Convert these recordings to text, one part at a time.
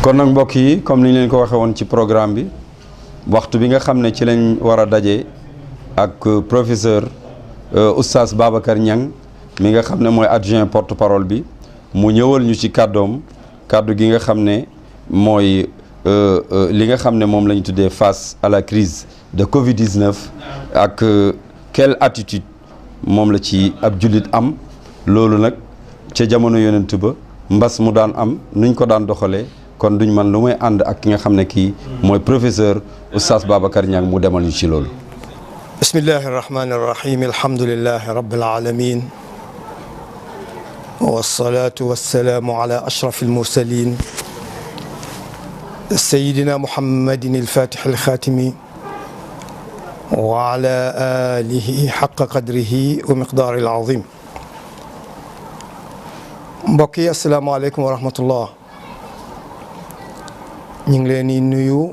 kon nag mbokk yi comme ni ñu leen ko waxee woon ci programme bi waxtu bi nga xam ne ci lañ war a daje ak professeur oustaz Babacar Niang mi nga xam ne mooy adjoint porte parole bi mu ñëwal ñu ci kàddoom kàddu gi nga xam ne mooy li nga xam ne moom la ñu tuddee face à la crise de Covid-19 ak quelle attitude moom la ci ab jullit am loolu nag ca jamono yonent ba mbas mu daan am nuñ ko daan doxalee kon duñ man lu may ànd ak ki nga xam ne kii mooy professeur oustaz Babacar Niang mu demal ñu ci loolu. bismillahi irrahmani irrahim alhamdulilahi rabbil alamin wassalatu wassalaamu ala ashraf almursalin sayidina muhammadin alfatih alxaatimi wa ala alihi xaqa qadrihi wa miqdaari alazim. mbokk yi asalaamaaleykum wa rahmatullah. ñu ngi leen di nuyu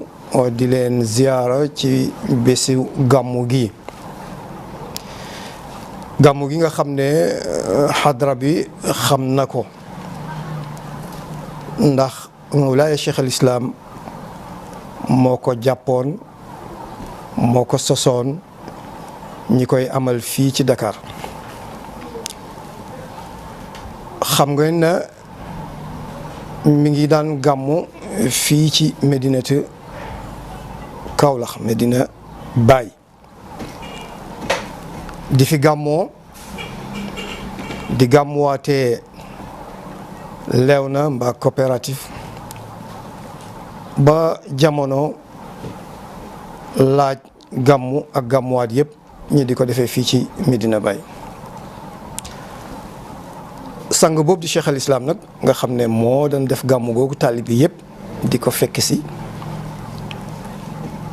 di leen ziyaara ci bésu gàmmu gi nga xam ne xadra bi xam na ko ndax Mawlaaya Cheikh al Islam moo ko jàppoon moo ko sosoon ñi koy amal fii ci Dakar. xam nga ne mi ngi daan gàmmu fii ci Medinatu Kaolack Medina Baye di fi gàmmoo di gàmmuwaatee Léona mbaa coopérative ba jamono laaj gàmmu ak gàmmuwaat yëpp ñi di ko defee fii ci Medina Baye. sang boobu di Cheikh al Islam nag nga xam ne moo doon def gàmmu googu taalibe yëpp di ko fekk si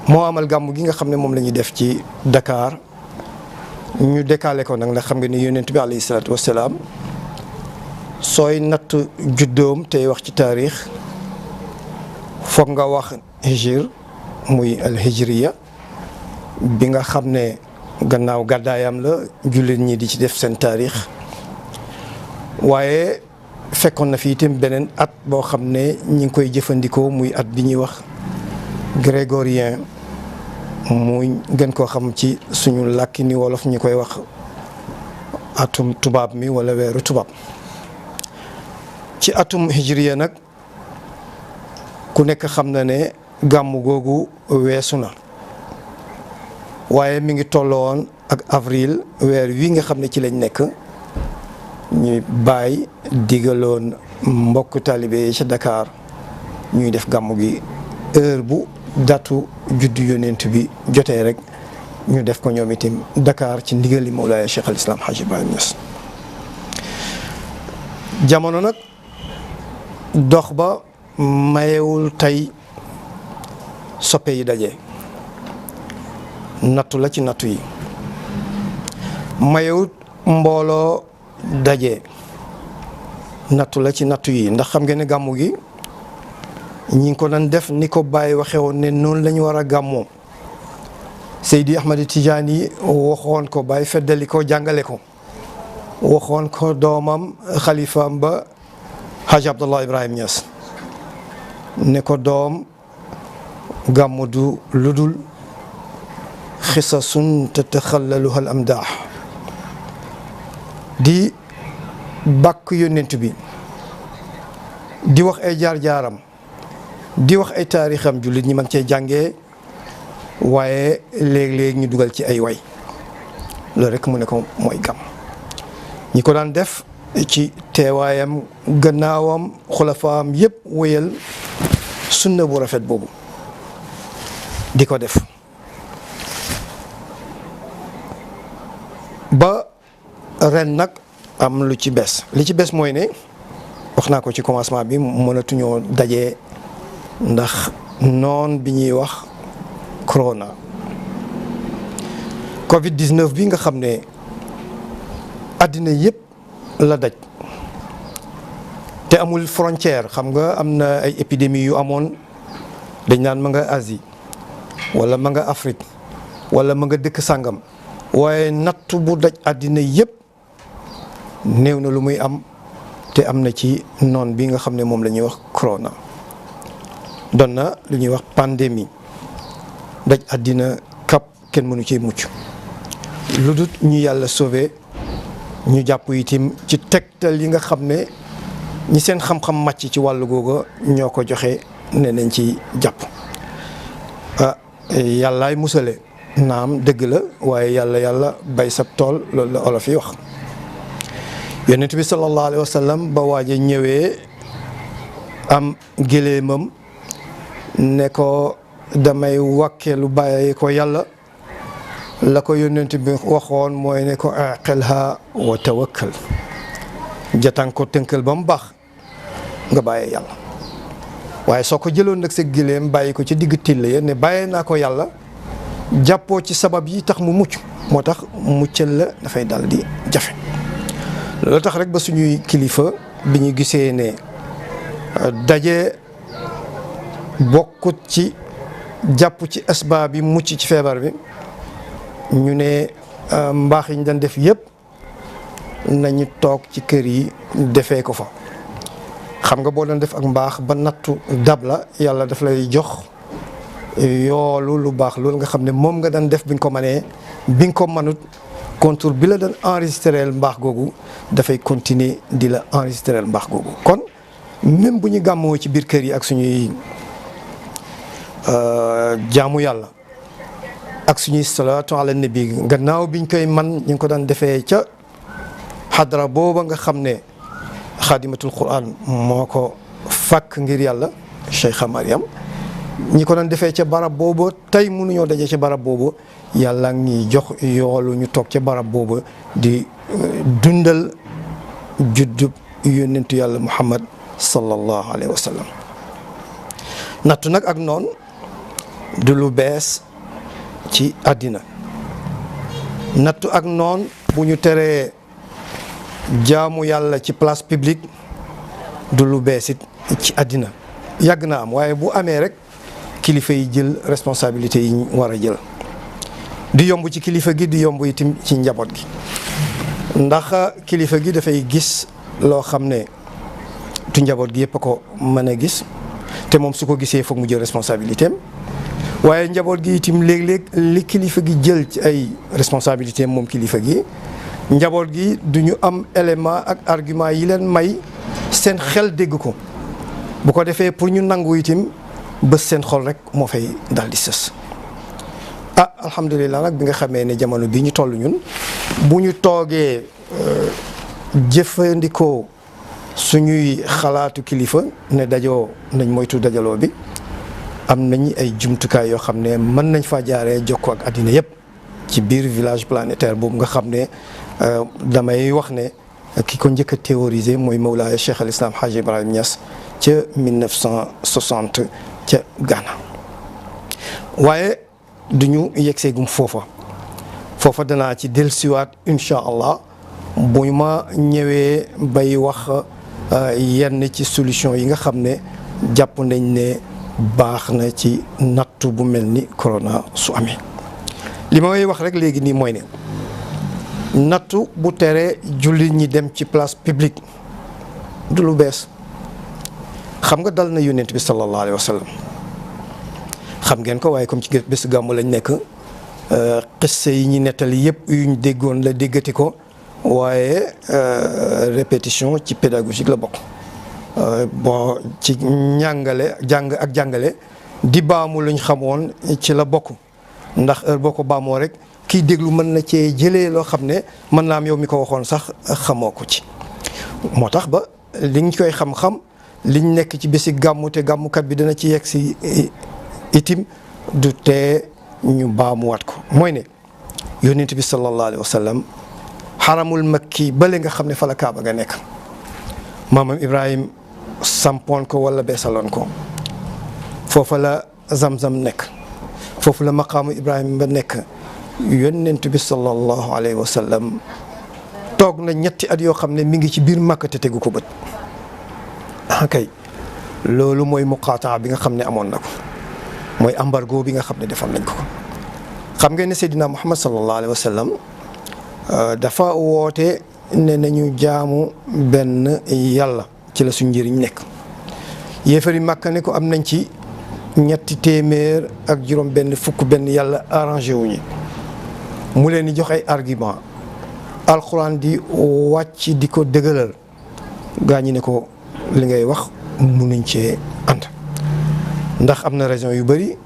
moo amal gàmmu gi nga xam ne moom la ñuy def ci Dakar ñu décalé ko nag ndax xam nga ni yonent bi alayhi salaatu wassalaam sooy natt juddoom tey wax ci taarix foog nga wax hijr muy al hijriya bi nga xam ne gannaaw gàddaayam la jullit ñi di ci def seen taarix. waaye fekkoon na fi itam beneen at boo xam ne ñi ngi koy jëfandikoo muy at bi ñuy wax grégorien muy gën koo xam ci suñu làkki ni wolof ñi koy wax atum tubaab mi wala weeru tubaab. ci atum hijriya nag ku nekk xam na ne gàmmu googu weesu na waaye mi ngi tolloon ak avril weer wi nga xam ne ci lañ nekk. ñuy bàyyi digaloon mbokk taalibe yi ca Dakar ñuy def gàmmu gi heure bu datu juddu yonent bi jotee rek ñu def ko ñoom itam Dakar ci ndigali Mawlaaya Cheikh al Islam Hadj Ibrahima Niass. jamono nag dox ba mayewul tey soppe yi daje nattu la ci nattu yi mayewul mbooloo daje nattu la ci nattu yi ndax xam ngeen ne gàmmu gi ñi ngi ko doon def ni ko Baye waxee woon ne noonu la ñu war a gàmmoo Seydi Ahmad Tidiane yi waxoon ko Baye feddali ko jàngale ko waxoon ko doomam xalifaam ba Hadj Abdallah Ibrahima Niass ne ko doom gàmmu du ludul xisasun tataxallaluha al amdaax di bàkk yónnent bi di wax ay jaar-jaaram di wax ay taarixam jullit ñi mën cee jàngee waaye léeg-léeg ñu dugal ci ay way loolu rek mu ne ko mooy gàmm ñi ko daan def ci teewaayam gannaawam xulafaam yëpp wéyal sunna bu rafet boobu di ko def ba ren nag am lu ci bees li ci bees mooy ne wax naa ko ci commencement bi mënatuñoo dajee ndax noon bi ñuy wax corona Covid-19 bi nga xam ne àddina yëpp la daj te amul frontière. xam nga am na ay épidémies yu amoon dañ naan ma nga Asie wala ma nga Afrique wala ma nga dëkk sàngam waaye nattu bu daj àddina yëpp néew na lu muy am te am na ci noon bi nga xam ne moom la ñuy wax corona. doon na lu ñuy wax pandémie daj àddina kap kenn mënu ci mucc lu dul ñu yàlla sauvé ñu jàpp itam ci tegtal yi nga xam ne ñi seen xam-xam màcc ci wàllu googu ñoo ko joxe ne nañ ci jàpp yàllaay musale naam dëgg la waaye yàlla bay sab tool loolu la olof yi wax yonent bi sallallahu alayhi wa sallam ba waaje ñëwee am géléemam ne ko damay wàkkeelu bàyyi ko yàlla la ko yonent bi waxoon mooy ne ko aqilha wa tawakkal jatan ko tënkal ba mu baax nga bàyyee yàlla waaye soo ko jëloon nag sa géléem bàyyi ko ci digg till ya ne bàyyee naa ko yàlla jàppoo ci sabab yi tax mu mucc moo tax muccal la dafay dal di jafe loolu tax rek ba suñuy kilifa bi ñu gisee ne daje bokkut ci jàpp ci asbaab bi mucc ci feebar bi ñu ne mbaax yi ñu daan def yëpp nañu toog ci kër yi defee ko fa xam nga boo doon def ak mbaax ba nattu dab la yàlla daf lay jox yoolu lu baax loolu nga xam ne moom nga daan def bi nga ko manee bi nga ko manut contour bi la daan enregistreel mbaax googu dafay continuer di la enregistreel mbaax googu kon même bu ñu gàmmoo ci biir kër yi ak suñuy jaamu yàlla ak suñuy salaatu ala nabi gannaaw biñ koy man ñu ngi ko daan defee ca xadra booba nga xam ne xaadimatul quran moo ko fàkk ngir yàlla Cheikha Mariam ñi ko doon defee ca barab boobu tey mënuñoo daje ca barab boobu yàlla ngi jox yoolu ñu toog ca barab boobu di dundal juddub yónnentu yàlla Muhammad sallallahu alayhi wa sallam nattu nag ak noon du lu bees ci àddina nattu ak noon bu ñu teree jaamu yàlla ci place publique du lu bees it ci àddina yàgg na am waaye bu amee rek kilifa yi jël responsabilité yi ñu war a jël di yomb ci kilifa gi di yomb itam ci njaboot gi ndax kilifa gi dafay gis loo xam ne tu njaboot gi yëpp a ko mën a gis te moom su ko gisee foog mu jël responsabilité am waaye njaboot gi itam léeg-léeg li kilifa gi jël ci ay responsabilité am moom kilifa gi njaboot gi du ñu am élément ak argument yi leen may seen xel dégg ko bu ko defee pour ñu nangu itam bés seen xol rek moo fay dal di sës alhamdulilah nag bi nga xamee ne jamono bi ñu toll ñun bu ñu toogee jëfandikoo suñuy xalaatu kilifa ne dajoo nañ moytu dajaloo bi am nañ ay jumtukaay yoo xam ne mën nañ faa jaaree jokkoo ak àddina yëpp ci biir village planétaire boobu nga xam ne damay wax ne ki ko njëkk a théoriser mooy Mawlaaya Cheikh al Islam Hadj Ibrahim Niass ca 1960 ca Ghana waaye du ñu yegseegum foofa danaa ci dellusiwaat incha allah bu ma ñëwee bay wax yenn ci solution yi nga xam ne jàpp nañ ne baax na ci nattu bu mel ni corona su amee li may wax rek léegi nii mooy ne nattu bu tere jullit ñi dem ci place publique du lu bees xam nga dal na yonent bi sallallahu alayhi wa sallam xam ngeen ko waaye comme ci bés gàmmu lañ nekk xisse yi ñu nettali yëpp yuñ déggoon la déggati ko waaye répétition ci pédagogique la bokk bon ci jàngale di baamu luñ xamoon ci la bokk ndax heure boo ko baamoo rek kiy déglu mën na cee jëlee loo xam ne mën naa am yow mi ko waxoon sax xamoo ko ci moo tax ba liñ koy xam-xam liñ nekk ci bési gàmmu te gàmmukat bi dana ci yegg si itim du tee ñu baamuwaat ko mooy ne yonent bi sallallahu alayhi wa sallam xaramul makki bale nga xam ne fa la kaaba nga nekk maamam Ibrahim sampoon ko wala beesaloon ko foofa la zamzam nekk foofu la maqaamu Ibrahim ba nekk yonent bi sallallahu alayhi wa sallam toog na ñetti at yoo xam ne mi ngi ci biir Makka te tegu ko bët kay loolu mooy muqaataa bi nga xam ne amoon na ko mooy embargo bi nga xam ne defoon nañ ko xam ngeen ne Seydina Muhammad sallallahu alayhi wa sallam dafa woote ne nañu jaamu benn yàlla ci la suñ njëriñ nekk yéefari Makka ne ko am nañ ci ñetti téeméer ak juróom benn fukk benn yàlla arrangé wuñu mu leen di jox ay argument alxuraan di wàcc di ko dëgëral gaa ñi ne ko li ngay wax munuñ cee ànd ndax am na raison yu bëri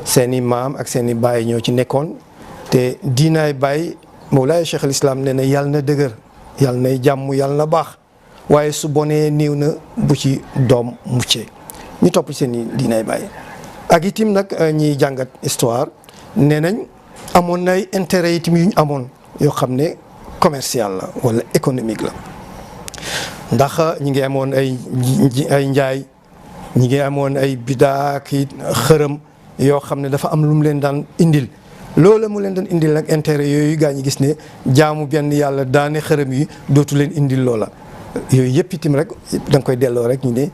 seeni maam ak seeni baay ñoo ci nekkoon te diinaay baay Mawlaay Cheikh al Islam nee na yàlla na dëgër yàlla nay jàmm yàlla na baax waaye su bonee néew na bu ci doom muccee ñu topp seeni diinaay baay ak itim nag ñiy jàngat histoire nee nañ amoon na ay intérêt itam yu ñu amoon yoo xam ne commercial la wala économique la ndax ñi ngi amoon ay njaay ñi ngi amoon ay bidaa ki xërëm yoo xam ne dafa am lu mu leen daan indil loolu mu leen daan indil nag intérêt yooyu gaa ñi gis ne jaamu benn yàlla daane xërëm yi dootu leen indil loola yooyu yëpp itam rek da nga koy delloo rek ñu ne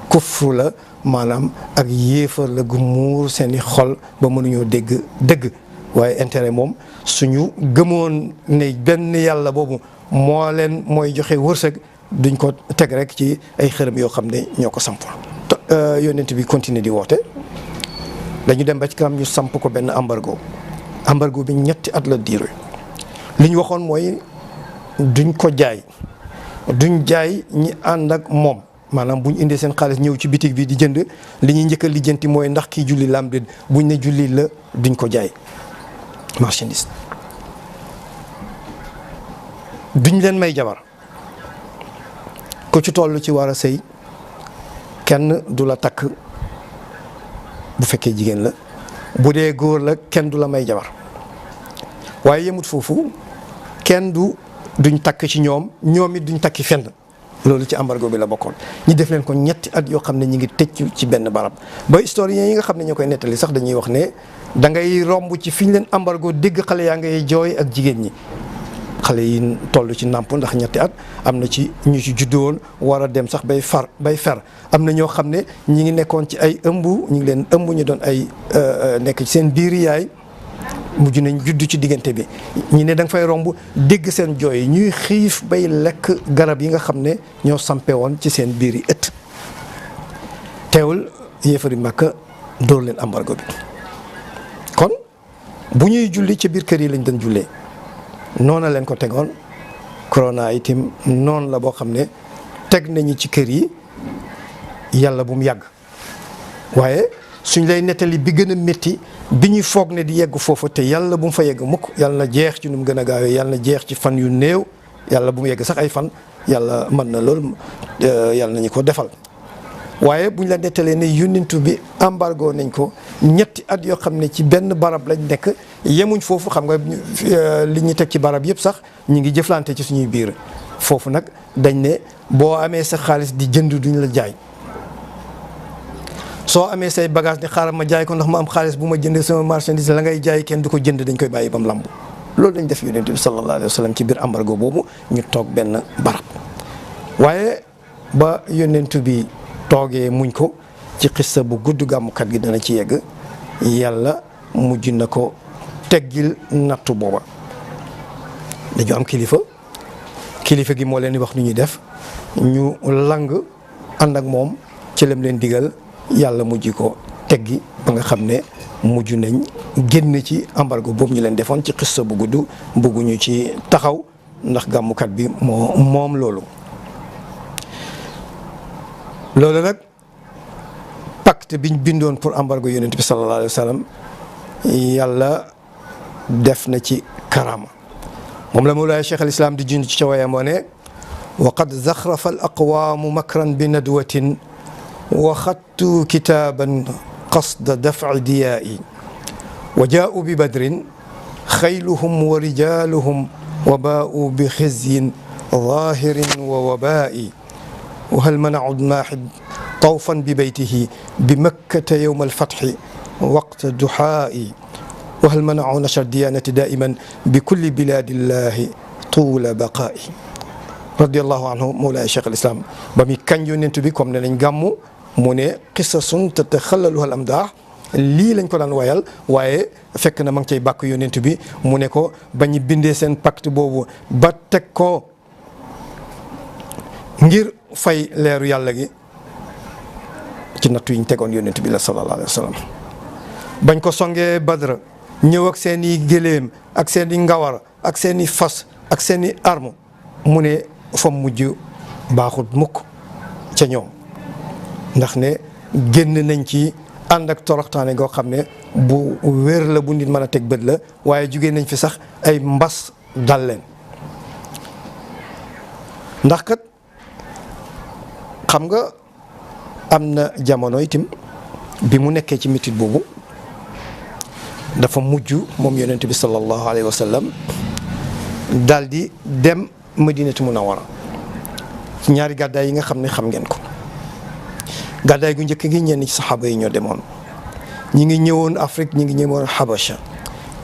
kufru la maanaam ak yéefar la gu muur seeni xol ba mënuñoo dégg dëgg waaye intérêt moom suñu gëmoon ne benn yàlla boobu moo leen mooy joxe wërsëg duñ ko teg rek ci ay xërëm yoo xam ne ñoo ko samp yonent bi continuer di woote dañu dem ba ci kanam ñu samp ko benn embargo bi ñetti at la diire li ñu waxoon mooy duñ ko jaay duñ jaay ñi ànd ak moom maanaam bu ñu indee seen xaalis ñëw ci bitig bi di jënd li ñuy njëkk a lijjanti mooy ndax kii julli lam déet buñ ne julli la duñ ko jaay marchandise duñ leen may jabar ku ci toll ci war a sëy kenn du la takk bu fekkee jigéen la bu dee góor la kenn du la may jabar waaye yemut foofu kenn duñ takk ci ñoom it duñ takki fenn loolu ci embargo bi la bokkoon ñi def leen ko ñetti at yoo xam ne ñi ngi tëj ci benn barab ba historiens yi nga xam ne ñoo koy nettali sax dañuy wax ne da ngay romb ci fi ñu leen embargo dégg xale yaa ngay jooy ak jigéen ñi xale yi toll ci nàmp ndax ñetti at am na ci ñu ci juddoon war a dem sax bay fer am na ñoo xam ne ñi ngi nekkoon ci ay ëmb ñu ngi leen ëmb ñu doon ay nekk ci seen biir yaay mujj nañ judd ci diggante bi ñi ne da nga fay romb dégg seen jooy ñuy xiif bay lekk garab yi nga xam ne ñoo sampe woon ci seen biir yi ëtt teewul yéefari Makka dóor leen embargo bi kon bu ñuy julli ci biir kër yi lañ doon jullee noona leen ko tegoon corona itam noonu la boo xam ne teg nañu ci kër yi yàlla bu mu yàgg waaye suñ lay nettali bi gën a métti bi ñuy foog ne di yegg foofu te yàlla bu mu fa yegg mukk yàlla na jeex ci nu mu gën a gaawee yàlla na jeex ci fan yu néew yàlla bu mu yegg sax ay fan yàlla mën na loolu yàlla nañu ko defal waaye buñ la nettalee ne yónnentu bi embargo nañ ko ñetti at yoo xam ne ci benn barab lañ nekk yemuñ foofu xam nga li ñu teg ci barab yëpp sax ñu ngi jëflante ci suñuy biir foofu nag dañ ne boo amee sa xaalis di jënd duñ la jaay soo amee say bagage ne xaaral ma jaay ko ndax ma am xaalis bu ma jëndee sama marchandise la ngay jaay kenn du ko jënd dañ koy bàyyi ba mu lamb loolu dañ def yonent bi sallallahu alayhi wa sallam ci biir embargo boobu ñu toog benn barab waaye ba yonent bi toogee muñ ko ci xissa bu gudd gàmmukat gi dana ci yegg yàlla mujj na ko teggil nattu booba dañu am kilifa gi moo leen di wax nu ñuy def ñu lang ànd ak moom ci lam leen digal yàlla mujj ko teggi ba nga xam ne mujj nañ génn ci embargo boobu ñu leen defoon ci xissa bu gudd bëgguñu ci taxaw ndax gàmmukat bi moom loolu nag pacte biñ bindoon pour embargo yonent bi sallallahu alayhi wa sallam yàlla def na ci karama moom la Mawlaay Cheikh al Islam di jund ci cawaayam moo ne wa qad zaxrafa al aqwaamu makran bi nadwatin wa xattu kitaaban qasda dafci diyaa'i wa jaa'u bi badrin xayluhum wa rijaaluhum wa baa'u bi xizyin zaahirin wa wabaa'i wa hal mana'u maaxid tawfan bi baytihi bi makkata yowma alfatxi waqta duxaa'i wa hal mana'u nashra diyaanati daa'iman bi kulli bilaadillahi tuula baqaa'i radiyallahu anhu Mawlaay Cheikh al Islam ba muy kañ yonent bi comme ne nañ gàmmu mu ne qisasun tataxallaluha al amdaax lii lañ ko daan wayal waaye fekk na ma ngi cay bàkk yonent bi mu ne ko ba ñu bindee seen pacte boobu ba teg ko ngir fay leeru yàlla gi ci nattu yi ñu tegoon yonent bi la sallallahu alayhi wa sallam bañ ko songee Badr ñëw ak seen i gëléem ak seen i ngawar ak seen i fas ak seen i arme mu ne fa mujj baaxut mukk ca ñoom ndax ne génn nañ ci ànd ak toroxtaane goo xam ne bu wér la bu nit mën a teg bët la waaye jugee nañ fi sax ay mbas dal leen ndax kat xam nga am na jamono itam bi mu nekkee ci métit boobu dafa mujj moom yonent bi sallallahu alayhi wa sallam daal di dem Madinatu Munawwara ci ñaari gàddaay yi nga xam ne xam ngeen ko gàddaay gu njëkk gi ñenn ci saxaaba yi ñoo demoon ñi ngi ñëwoon Afrique ñi ngi ñëwoon Habasha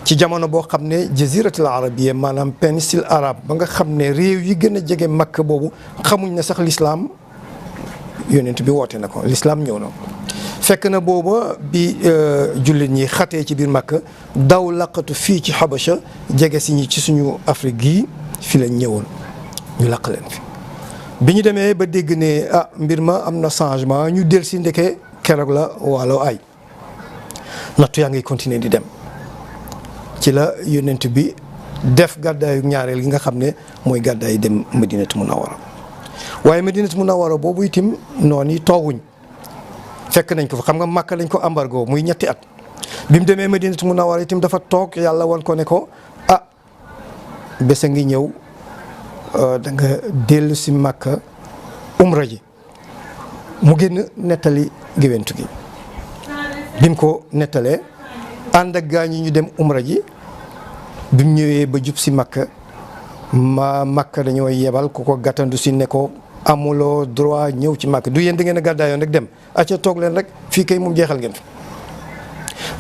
ci jamono boo xam ne jaziratul arabia maanaam péninsule arabe ba nga xam ne réew yi gën a jege Makka boobu xamuñ ne sax l'islam yonent bi woote na ko l'islam ñëw na fekk na booba bi jullit ñi xatee ci biir Makka daw laqatu fii ci Habasha jege si ñi ci suñu Afrique gii fi lañ ñëwoon ñu laq leen fi bi ñu demee ba dégg ne mbir ma am na changement ñu del si ndeke keroog la waalo ay nattu yaa ngi continuer di dem ci la yonent bi def gàddaayu ñaareel gi nga xam ne mooy gàddaayu dem Madinatu Munawwara waaye Madinatu Munawwara boobu itam noonu yi tooguñ fekk nañ ko fa xam nga Makka lañ ko embargo muy ñetti at bi mu demee Madinatu Munawwara itam dafa toog yàlla wan ko ne ko bés a ngi ñëw da nga dellu si Makka umra ji mu génn nettali géwéntu gi bi mu ko nettalee ànd ak gaa ñi ñu dem umra ji bi mu ñëwee ba jub si Makka Makka dañoo yebal ku ko gàttandu si ne ko amuloo droit ñëw ci Makka du yéen da ngeen a gàddaayoon rek dem acca toog leen rek fii kay moom jeexal ngeen fi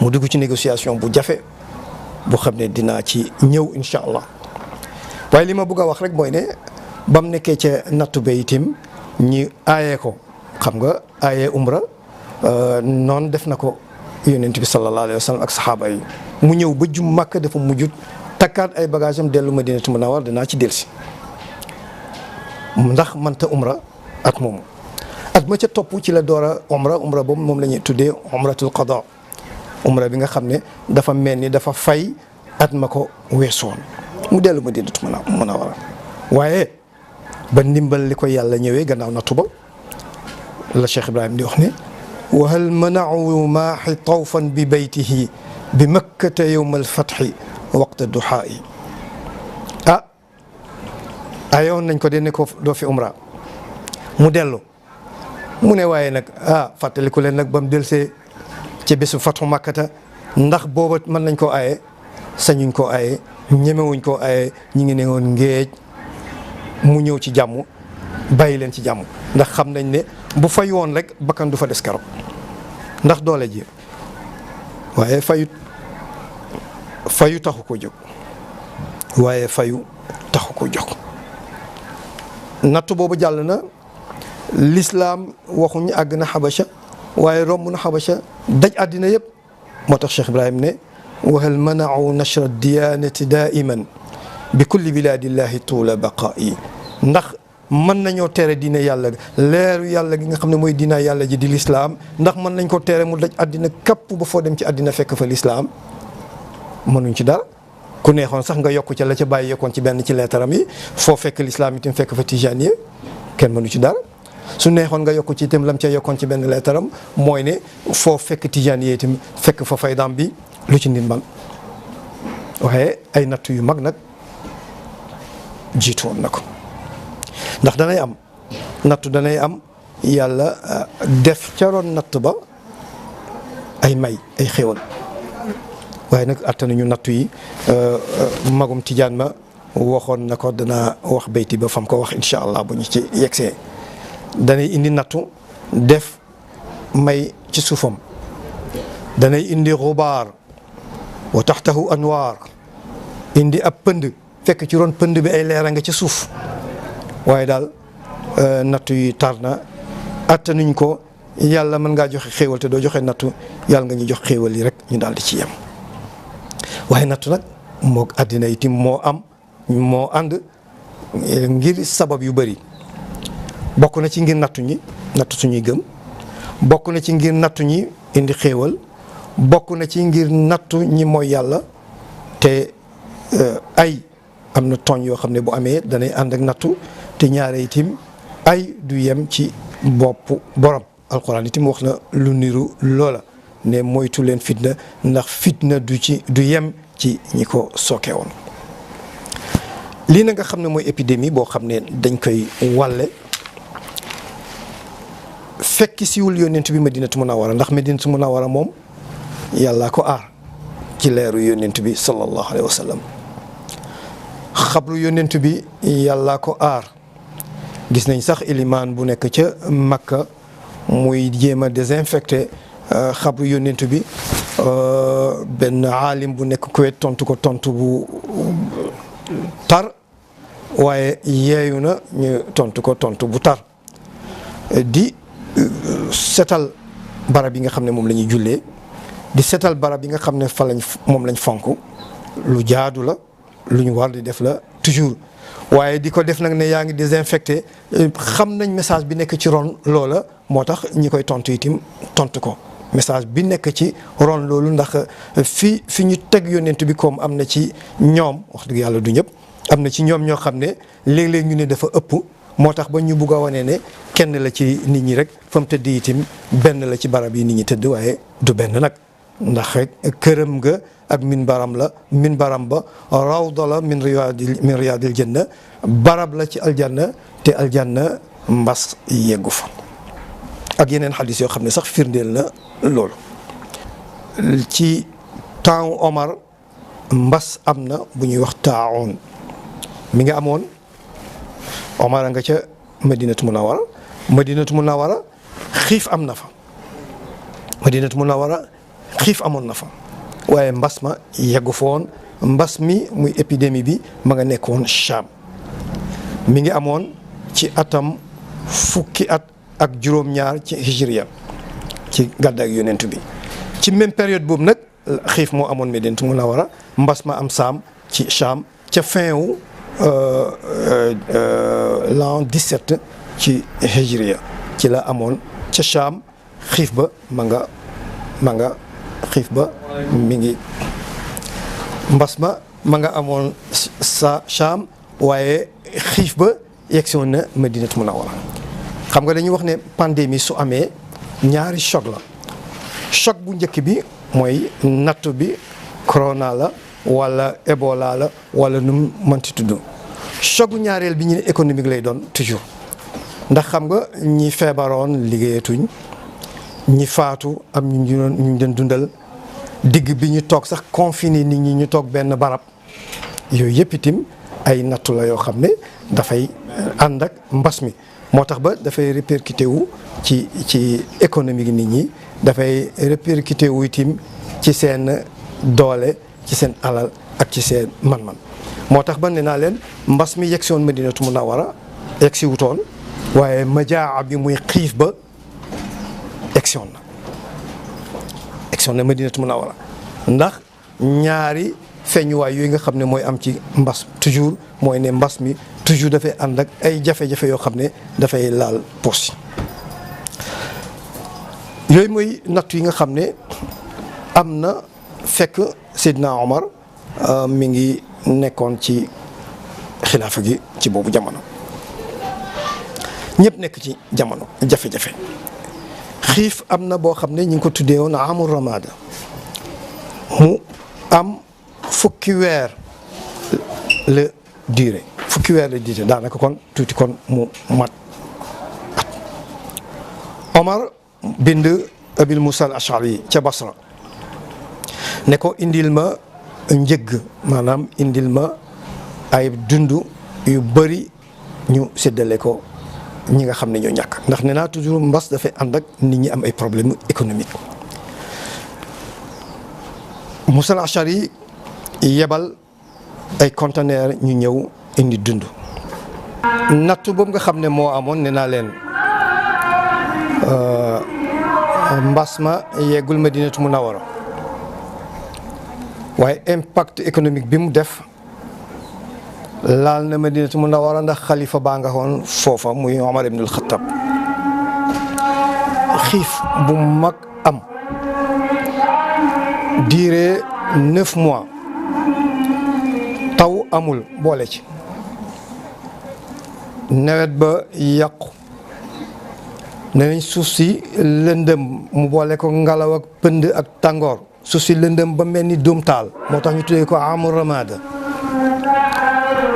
mu dugg ci négociation bu jafe bu xam ne dinaa ci ñëw incha allah waaye li ma bëgg a wax rek mooy ne ba mu nekkee ca nattu ba itam ñi aayee ko xam nga aayee umra noonu def na ko yonent bi sallallahu alayhi wa sallam ak saxaaba yi mu ñëw ba jum Makka dafa mujjut takkaat ay bagage am dellu Madinatu Munawwara dinaa ci delsi ndax mënta umra at moomu at ma ca topp ci la door a umra boobu moom la ñuy tuddee umratul qada umra bi nga xam ne dafa mel ni dafa fay at ma ko weesoon mu dellu Madinatu Munawwara waaye ba ndimbal li ko yàlla ñëwee gannaaw nattu ba la Cheikh Ibrahim di wax ne wa hal mana'u maaxi tawfan bi baytihi bi makkata yawma alfatxi waqta duxaa'i ayoon nañ ko de ne ko doo fi umra mu dellu mu ne waaye nag fàttaliku leen nag ba mu delsee ci bésu fatxu makkata ndax booba mën nañ koo aaye sañuñ koo aaye ñemewuñ koo aaye ñi ngi ne woon ngéej mu ñëw ci jàmm bàyyi leen ci jàmm ndax xam nañ ne bu fay woon rek bakkan du fa des keroog ndax doole ji waaye fayu taxu ko jóg waaye fayu taxu ko jóg nattu boobu jàll na l'islam waxuñ àgg na Habasha waaye romb na Habasha daj àddina yëpp moo tax Cheikh Ibrahim ne wa hal mana'u nashra diyanati daiman bi kulli biladillahi tuula baqaa'i ndax mën nañoo tere diine yàlla leeru yàlla gi nga xam ne mooy diina yàlla ji di lislaam ndax mën nañ ko tere mu daj àddina kapp ba foo dem ci àddina fekk fa lislaam mënuñ ci dara ku neexoon sax nga yokk ca la ca bàyyi yokkoon ci benn ci leetaram yi foo fekk lislaam itam fekk fa tijaaniye kenn mënu ci dara su neexoon nga yokk ci itam lam ca yokkoon ci benn leetaram mooy ne foo fekk tijaaniye itam fekk fa faydaam bi lu ci nit man waaye ay nattu yu mag nag jiitu woon na ko ndax danay am nattu danay am yàlla def ca roon natt ba ay may ay xéwal waaye nag attanuñu nattu yi magum tijaan ma waxoon na ko danaa wax bayti ba fam ko wax incha allah bu ñu ci yegsee danay indi nattu def may ci suufam danay indi xubaar wa taxtahu anwaar indi ab pënd fekk ci roon pënd bi ay leera nga ci suuf waaye daal nattu yi tar na attanuñ ko yàlla mën ngaa joxe xéewal te doo joxe nattu yàlla nga ñu jox xéewal yi rek ñu daal di ci yem waaye nattu nag moog àddina itam moo ànd ngir sabab yu bëri bokk na ci ngir nattu suñuy gëm bokk na ci ngir nattu ñi indi xéewal bokk na ci ngir nattu ñi mooy yàlla te ay am na tooñ yoo xam ne bu amee danay ànd ak nattu te ñaare itim ay du yem ci bopp borom alxuraan itam wax na lu niru loola ne moytu leen fitna ndax fitna du yem ci ñi ko sooke woon lii na nga xam ne mooy épidémie boo xam ne dañ koy wàlle fekk siwul yónnent bi Madinatu Munawwara ndax Madinatu Munawwara moom yàllaa ko aar ci leeru yónnent bi sallallahu alayhi wa sallam xabru yónnent bi yàllaa ko aar gis nañ sax ilimaan bu nekk ca Makka muy jéem a désinfecté xabru yónnent bi benn aalim bu nekk Kuwait tontu ko tontu bu tar waaye yeeyu na ñu tontu ko tontu bu tar di setal barab yi nga xam ne moom la ñuy jullee di setal barab yi nga xam ne fa moom lañ fonk lu jaadu la lu ñu war di def la toujours waaye di ko def nag ne yaa ngi désinfecté xam nañ message bi nekk ci ron loola moo tax ñi koy tontu itam tontu ko message bi nekk ci ron loolu ndax fi ñu teg yónnent bi comme am na ci ñoom wax dëgg yàlla du ñëpp am na ci ñoom ñoo xam ne léeg-léeg ñu ne dafa ëpp moo tax ba ñu bugg a wane ne kenn la ci nit ñi rek fa mu tëdd itam benn la ci barab yi nit ñi tëdd waaye du benn nag ndax rek këram nga ak minbaram ba rawda la min riyaadil janna barab la ci aljanna te aljanna mbas yeggu fa ak yeneen xadis yoo xam ne sax firndeel na loolu ci temps Omar mbas am na bu ñuy wax taaun mi nga amoon Omar a nga ca Madinatu Munawwara xiif am na fa Madinatu Munawwara xiif amoon na fa waaye mbas ma yeggu fa woon mbas mi muy épidémie bi ma nga nekkoon Cham mi ngi amoon ci atam fukki at ak juróom-ñaar ci hijriya ci gàddaay yonent bi ci même période boobu nag xiif moo amoon Madinatu Munawwara mbas ma am Saam ci Cham ca fin wu l'an 17 ci hijriya ci la amoon ca Cham xiif ba ma nga xiif ba mi ngi mbas ma nga amoon sa Cham waaye xiif ba yegsi woon na Madinatu Munawwara xam nga dañuy wax ne pandémie su amee ñaari choc la choc bu njëkk bi mooy nattu bi corona la wala Ebola la wala nu mu mënti tudd choc bu ñaareel bi ñu ne économique lay doon toujours ndax xam nga ñi feebaroon liggéeyatuñ ñi faatu am ñu doon dundal digg bi ñu toog sax confiné nit ñi ñu toog benn barab yooyu yëpp itam ay nattu la yoo xam ne dafay ànd ak mbas mi moo tax ba dafay répercuté wu ci économie gi nit ñi dafay répercuté wu itam ci seen doole ci seen alal ak ci seen man-man moo tax ba nee naa leen mbas mi yegsi woon Madinatu Munawwara yegsi wutoon waaye majaa bi muy xiif ba yegsi woon na Madinatu Munawwara ndax ñaari feeñuwaay yooyu nga xam ne mooy am ci mbas toujours mooy ne mbas mi toujours dafay ànd ak ay jafe-jafe yoo xam ne dafay laal poos yooyu mooy nattu yi nga xam ne am na fekk Seydina Omar mi ngi nekkoon ci xilaafa gi ci boobu jamono ñëpp nekk ci jamono jafe-jafe xiif am na boo xam ne ñu ngi ko tuddee woon amul ramada mu am fukki weer la durée daanaka kon tuuti kon mu mat at Omar bind Abil Musa al-Ash'ari ca Basra ne ko indil ma njëgg maanaam indil ma ay dund yu bëri ñu séddale ko ñi nga xam ne ñoo ñàkk ndax nee naa toujours mbas dafay ànd ak nit ñi am ay problème économique Musa al-Ash'ari yebal ay conteneur ñu ñëw indi dund nattu boobu nga xam ne moo amoon nee naa leen mbas ma yeggul Madinatu Munawwara waaye impact économique bi mu def laal na Madinatu Munawwara ndax xalifa baa nga woon foofa muy Omar ibn al-Khattab xiif bu mag am diire 9 mois taw amul boole ci nawet ba yàqu nee nañ suuf si lëndëm mu boole ko ngelaw ak pënd ak tàngoor suuf si lëndëm ba mel ni dóom taal moo tax ñu tuddee ko amul ramada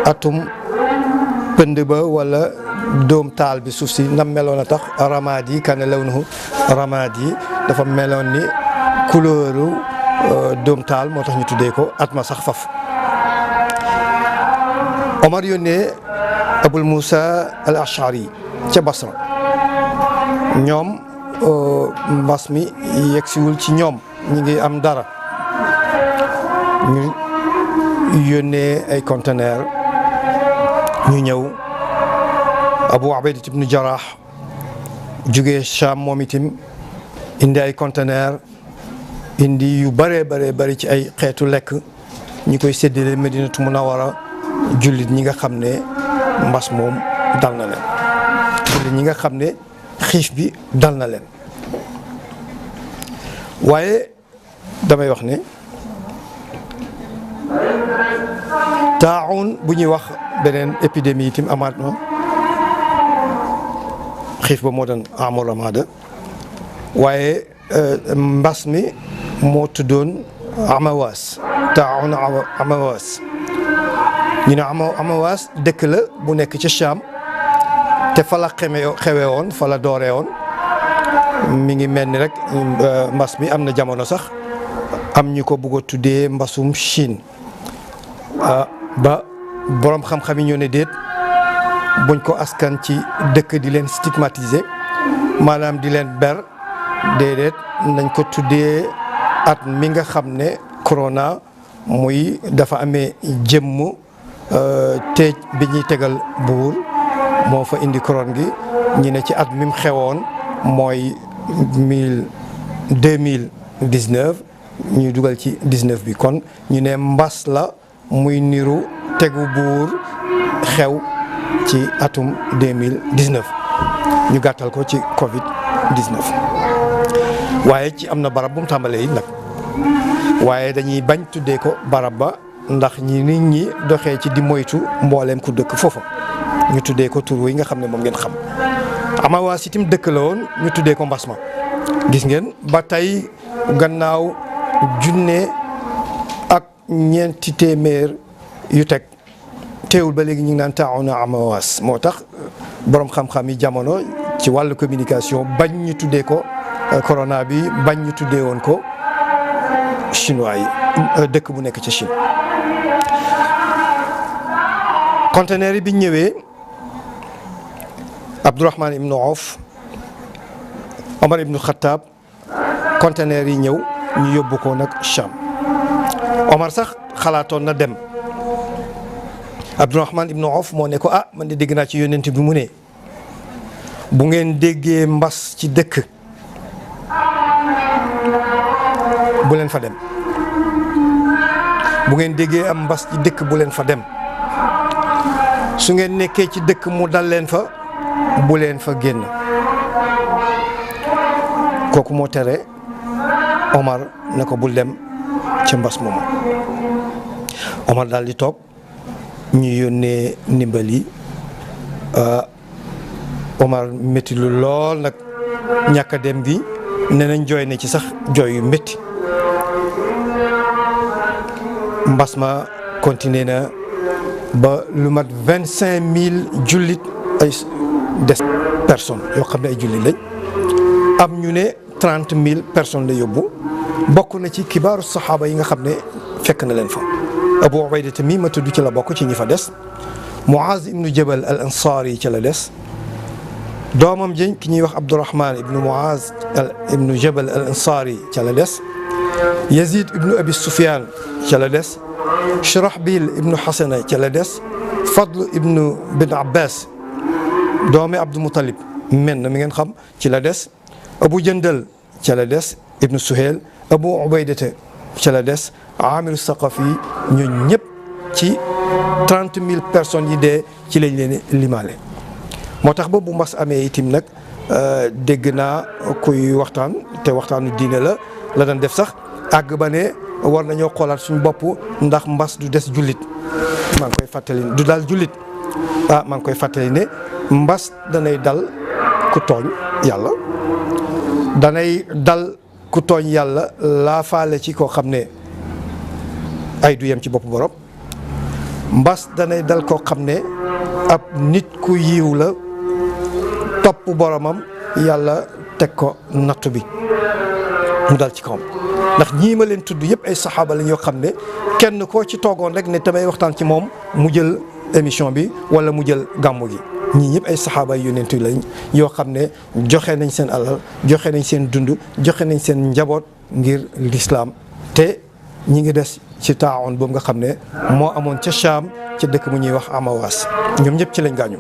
atum pënd ba wala dóom taal bi suuf si nam meloon a tax ramad yi kana lawnuhu ramad yi dafa meloon ni couleuru dóom taal moo tax ñu tuddee ko at ma sax faf Omar yónnee Abul Moussa al Ashari ca Basra ñoom mbas mi yegsiwul ci ñoom ñi ngi am dara ñu yónnee ay conteneur ñu ñëw Abu Ubayda ibn Jarrah jugee Cham moom itam indi ay conteneur indi yu bëree bëri ci ay xeetu lekk ñi koy séddale Madinatu Munawwara jullit ñi nga xam ne mbas moom dal na leen jullit ñi nga xam ne xiif bi dal na leen waaye damay wax ne taawun bu ñuy wax beneen épidémie itam amaat na xiif ba moo doon amul ramada waaye mbas mi moo tuddoon amawaas taawun amawaas ñu ne amawaas dëkk la bu nekk ci Cham te fa la xewee woon fa la dooree woon mi ngi mel ni rek mbas mi am na jamono sax am ñu ko bëgg a tuddee mbasum Chine ba borom xam-xam yi ñoo ne déet buñ ko askan ci dëkk di leen stigmatiser maanaam di leen ber déedéet nañ ko tuddee at mi nga xam ne corona muy dafa amee jëmm teej bi ñuy tegal buur moo fa indi couronne gi ñu ne ci at mi mu xewoon mooy 2019 ñuy dugal ci 19 bi kon ñu ne mbas la muy niru tegu buur xew ci atum 2019 ñu gàttal ko ci Covid 19 waaye ci am na barab bu mu tàmbalee yi nag waaye dañuy bañ tuddee ko barab ba ndax ñi nit ñi doxee ci di moytu mbooleem ku dëkk foofa ñu tuddee ko tur yi nga xam ne moom ngeen xam amawaas itam dëkk la woon ñu tuddee ko mbas ma gis ngeen ba tey gannaaw junne ak ñeenti téeméer yu teg teewul ba léegi ñu ngi naan taawuna amawaas moo tax borom xam-xam yi jamono ci wàllu communication bañ ñu tuddee ko corona bi bañ ñu tuddee woon ko chinois yi dëkk bu nekk ci Chine. conteneur yi bi ñëwee Abdourahman ibnu Awf Omar ibnu Khattab conteneur yi ñëw ñu yóbbu ko nag Cham Omar sax xalaatoon na dem Abdourahman ibnu Awf moo ne ko man de dégg naa ci yónnent bi mu ne bu ngeen déggee mbas ci dëkk bu leen fa dem bu ngeen déggee am mbas ci dëkk bu leen fa dem su ngeen nekkee ci dëkk mu dal leen fa bu leen fa génn kooku moo tere Omar ne ko bul dem ci mbas moomu Omar daal di toog ñu yónnee ndimbal yi Omar métti lu lool nag ñàkk a dem gi nee nañ jooy ne ci sax jooy yu métti mbas ma continué na ba lu mat 25000 jullit ay des personnes yoo xam ne ay jullit lañ am ñu ne 30000 personnes la yóbbu bokk na ci kibaaru saxaaba yi nga xam ne fekk na leen fa Abu Ubayda tamit ma tudd ci la bokk ci ñi fa des Muaz ibnu Jabal al Ansari ci la des doomam jën ki ñuy wax Abdourahman ibnu Muaz ibnu Jabal al Ansari ca la des Yazid ibnu Abi Sufyan ca la des Shurahbil ibnu Hasana ca la des Fadl ibnu bin Abbas doomi Abdul Muttalib men na mi ngeen xam ci la des Abu Jandal ca la des ibnu Suhayl Abu Ubaydata ca la des Amir Saqafi ñun ñëpp ci 30000 personnes yi dee ci lañ leen limaale moo tax ba bu mbas amee itim nag dégg naa kuy waxtaan te waxtaanu diine la daan def sax àgg ba ne war nañoo xoolaat suñu bopp ndax mbas du des jullit maa ngi koy fàttali du daal jullit maa ngi koy fàttali ne mbas danay dal ku tooñ yàlla danay dal ku tooñ yàlla laa faale ci koo xam ne ay du yem ci bopp borom mbas danay dal koo xam ne ab nit ku yiw la topp boromam yàlla teg ko nattu bi mu dal ci kawam ndax ñii ma leen tudd yëpp ay saxaaba lañ yoo xam ne kenn koo ci toogoon rek ne tamay waxtaan ci moom mu jël émission bi wala mu jël gàmmu gi ñii ñëpp ay saxaaba yu yonent lañ yoo xam ne joxe nañ seen alal joxe nañ seen dund joxe nañ seen njaboot ngir lislaam te ñi ngi des ci taawoon boobu nga xam ne moo amoon ca Shaam ca dëkk mu ñuy wax Amawaas ñoom ñëpp ci lañ gaañu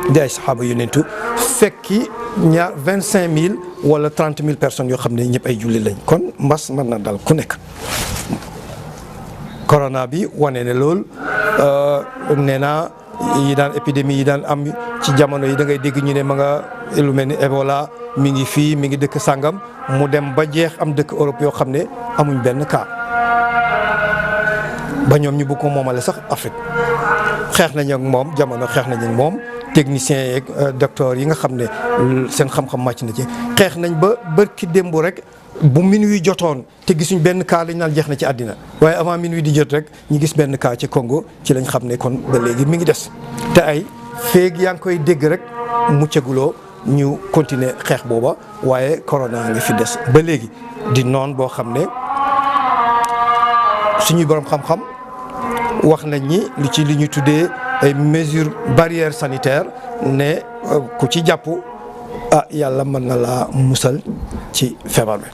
di ay saxaaba yonentu fekki 25 000 wala 30 000 personnes yoo xam ne ñëpp ay julli lañ kon mbas mën na dal ku nekk. corona bi wane ne lool nee naa yi daan épidémie yi daan am ci jamono yi da ngay dégg ñu ne ma nga lu mel ni Ebola mi ngi fii mi ngi dëkk sàngam mu dem ba jeex am dëkk Europe yoo xam ne amuñ benn cas ba ñoom ñu bëgg ko moomale sax Afrique xeex nañ ak moom jamono xeex nañ ak moom techniciens yeeg docteurs yi nga xam ne seen xam-xam màcc na ci xeex nañ ba bërki démb rek bu minuit jotoon te gisuñ benn cas lañ naan jeex na ci àddina waaye avant minuit di jot rek ñu gis benn cas ci Congo ci lañ xam ne kon ba léegi mi ngi des te ay féeg yaa ngi koy dégg rek muccaguloo ñu continuer xeex booba waaye corona ngi fi des ba léegi di noon boo xam ne suñuy borom xam-xam wax nañ ni li ci li ñu tuddee ay mesures barrières sanitaires ne ku ci jàpp yàlla mën na laa musal ci feebar bi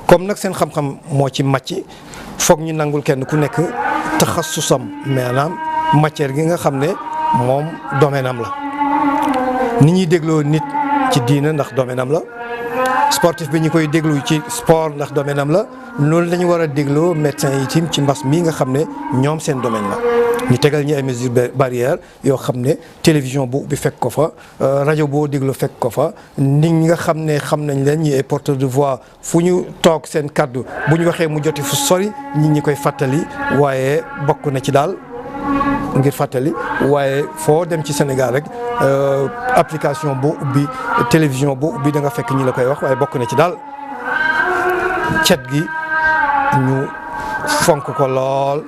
comme nag seen xam-xam moo ci màcc foog ñu nangul kenn ku nekk taxasusam maanaam matière gi nga xam ne moom domaine am la ni ñuy dégloo nit ci diina ndax domaine am la sportif bi ñu koy déglu ci sport ndax domaine am la loolu lañu war a dégloo médecin yi tim ci mbas mi nga xam ne ñoom seen domaine la ñu tegal ñu ay mesures barrières yoo xam ne télévision bu ubbi fekk ko fa rajo boo déglu fekk ko fa nit ñi nga xam ne xam nañ leen ñi ay porteur de voix fu ñu toog seen kaddu bu ñu waxee mu joti fu sori nit ñi koy fàttali waaye bokk na ci daal ngir fàttali waaye foo dem ci Sénégal rek application boo ubbi télévision boo ubbi da nga fekk ñi la koy wax waaye bokk na ci daal cet gi ñu fonk ko lool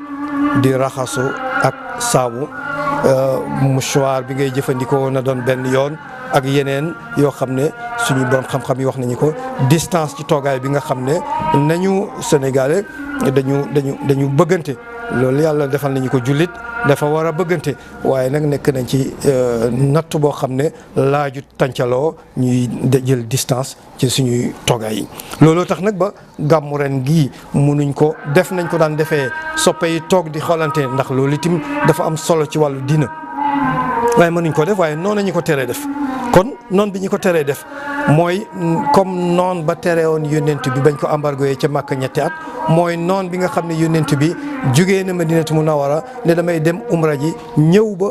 di raxasu ak saabu mouchoir bi ngay jëfandikoo na doon benn yoon ak yeneen yoo xam ne suñu borom xam-xam yi wax nañu ko distance ci toogaay bi nga xam ne nañu sénégalais dañu bëggante loolu yàlla defal nañu ko jullit dafa war a bëggante waaye nag nekk nañ ci natt boo xam ne laaju tàncaloo ñuy jël distance ci suñuy toogaay yi looloo tax nag ba gàmmu ren gii munuñ ko def nañ ko daan defee soppe yi toog di xoolante ndax loolu itam dafa am solo ci wàllu diina waaye mënuñ ko def waaye noonu ñu ko teree def kon noon bi ñu ko teree def mooy comme noon ba tere woon yónnent bi bañ ko embargoé ca Màkka ñetti at mooy noon bi nga xam ne yónnent bi jugee na Madinatu Munawwara ne damay dem umra ji ñëw ba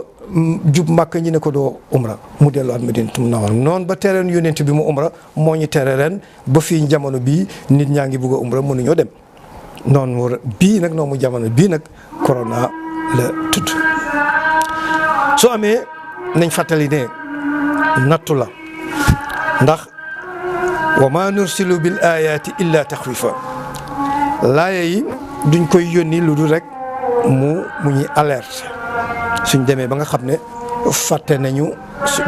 jub Màkka ñi ne ko doo umra mu delluwaat Madinatu Munawwara noon ba tere woon yónnent bi mu umra moo ñu tere ren ba fii jamono bii nit ñaa ngi bugg a umra mënuñoo dem noonu bii nag noonu mu jamono bii nag corona la tudd soo amee nañ fàttali ne nattu la ndax wa ma nursilu bil ayati illa taxwifa laaya yi duñ koy yónni lu dul rek mu ñuy alerte suñ demee ba nga xam ne fàtte nañu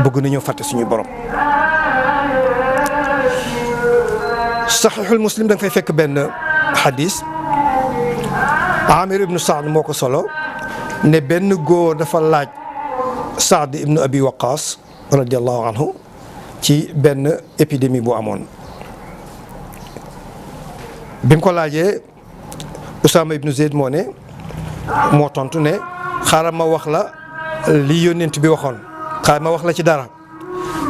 bëgg nañoo fàtte suñu borom saxiixul muslim da nga fay fekk benn xadis Amir ibnu Saad moo ko solo ne benn góor dafa laaj Saad ibnu Abi Waqaas radiallahu anhu ci benn épidémie bu amoon bi mu ko laajee Usaama ibnu Zeyd moo tontu ne xaaral ma wax la li yónnent bi waxoon xaaral ma wax la ci dara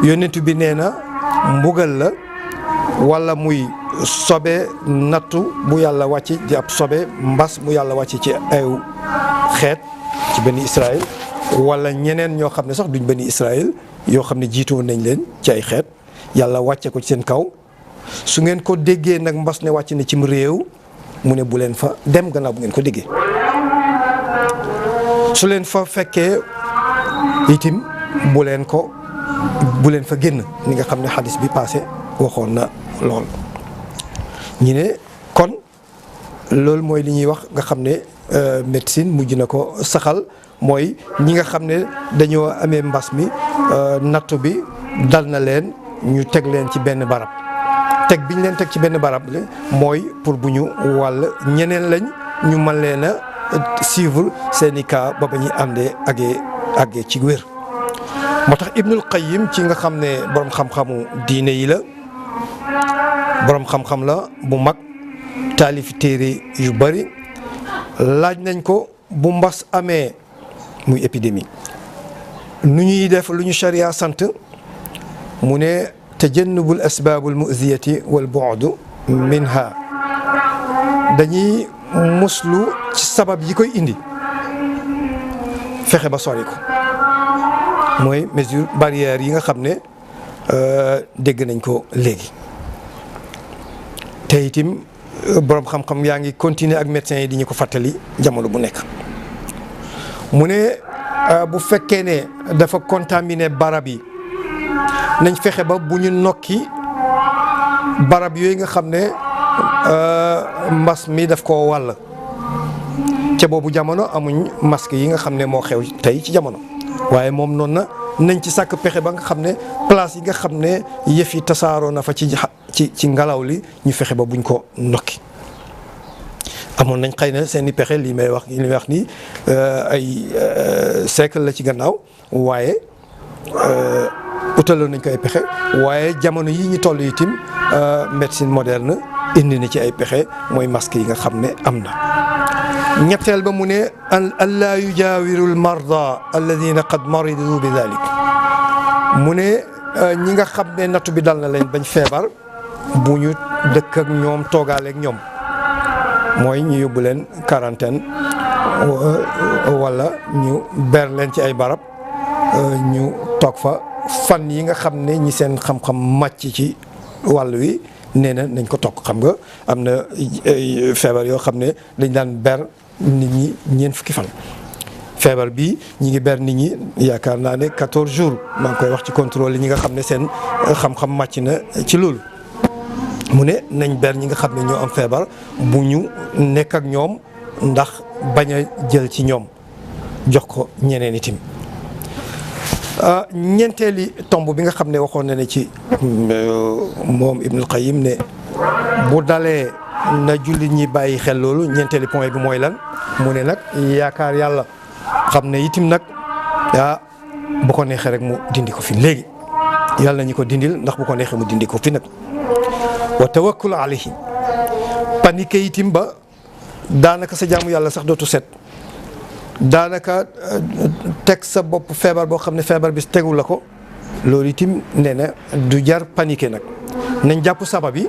yónnent bi nee na mbugal la wala muy sobe nattu bu yàlla wàcc di ab sobe mbas mu yàlla wàcc ci ay xeet ci bani Israël wala ñeneen ñoo xam ne sax duñ bani Israël yoo xam ne jiitu woon nañ leen ci ay xeet yàlla wàcce ko ci seen kaw su ngeen ko déggee nag mbas ne wàcc na cim réew mu ne bu leen fa dem gannaaw bu ngeen ko déggee su leen fa fekkee itim bu leen fa génn ni nga xam ne xadis bi passé waxoon na lool ñi ne kon loolu mooy li ñuy wax nga xam ne médecine mujj na ko saxal mooy ñi nga xam ne dañoo amee mbas mi nattu bi dal na leen ñu teg leen ci benn barab teg bi ñu leen teg ci benn barab mooy pour bu ñu wàll ñeneen lañ ñu mën leen a suivre seeni cas ba ñu àggee ci wér. moo tax Ibnul Qayyim ci nga xam ne borom xam-xamu diine yi la borom xam-xam la bu mag taalifi téere yu bari laaj nañ ko bu mbas amee muy épidémie nu ñuy def lu ñu sharia sant mu ne tajannubul asbaabul mu'ziyati wal bu'du minha dañuy muslu ci sabab yi koy indi fexe ba sori ko mooy mesure barrière yi nga xam ne dégg nañ ko léegi te itam borom xam-xam yaa ngi continuer ak médecins yi di ñu ko fàttali jamono bu nekk mu ne bu fekkee ne dafa contaminé barab yi nañ fexe ba bu ñu nokki barab yooyu nga xam ne mbas mi daf koo wàll ca boobu jamono amuñ masque yi nga xam ne moo xew tey ci jamono waaye moom noonu na nañ ci sàkk pexe ba nga xam ne place yi nga xam ne yëf yi tasaaroo na fa ci ngelaw li ñu fexe ba buñ ko nokki amoon nañ xëy na seen i pexe li may wax nii ay siècle la ci gannaaw waaye utaloon nañ ko ay pexe waaye jamono yi ñu toll itam médecine moderne indi na ci ay pexe mooy masque yi nga xam ne am na. ñetteel ba mu ne allaa yujaawiru al marda alladina qad maridu bi dalik mu ne ñi nga xam ne nattu bi dal na leen bañ feebar bu ñu dëkk ak ñoom toogaaleeg ñoom mooy ñu yóbbu leen quarantaine wala ñu ber leen ci ay barab ñu toog fa fan yi nga xam ne ñi seen xam-xam màcc ci wàll wi nee na nañ ko toog xam nga am na feebar yoo xam ne dañ daan ber nit ñi ñeent fukki fan feebar bi ñi ngi ber nit ñi yaakaar naa ne 14 jours maa ngi koy wax ci contrôle yi ñi nga xam ne seen xam-xam màcc na ci loolu mu ne nañ ber ñi nga xam ne ñoo am feebar bu ñu nekk ak ñoom ndax bañ a jël ci ñoom jox ko ñeneen itam ñeenteeli tomb bi nga xam ne waxoon na ne ci moom Ibnul Qayyim ne bu dalee na jullit ñi bàyyi xel loolu ñeenteeli point bi mooy lan mu ne nag yaakaar yàlla xam ne itim nag bu ko neexee rek mu dindi ko fi léegi yàlla nañu ko dindil ndax bu ko neexee mu dindi ko fi nag wa tawakkul alayhi panique itim ba daanaka sa jaamu yàlla sax dootu set daanaka teg sa bopp feebar boo xam ne feebar bi tegul la ko loolu itim nee na du jar paniquer nag nañ jàpp sabab yi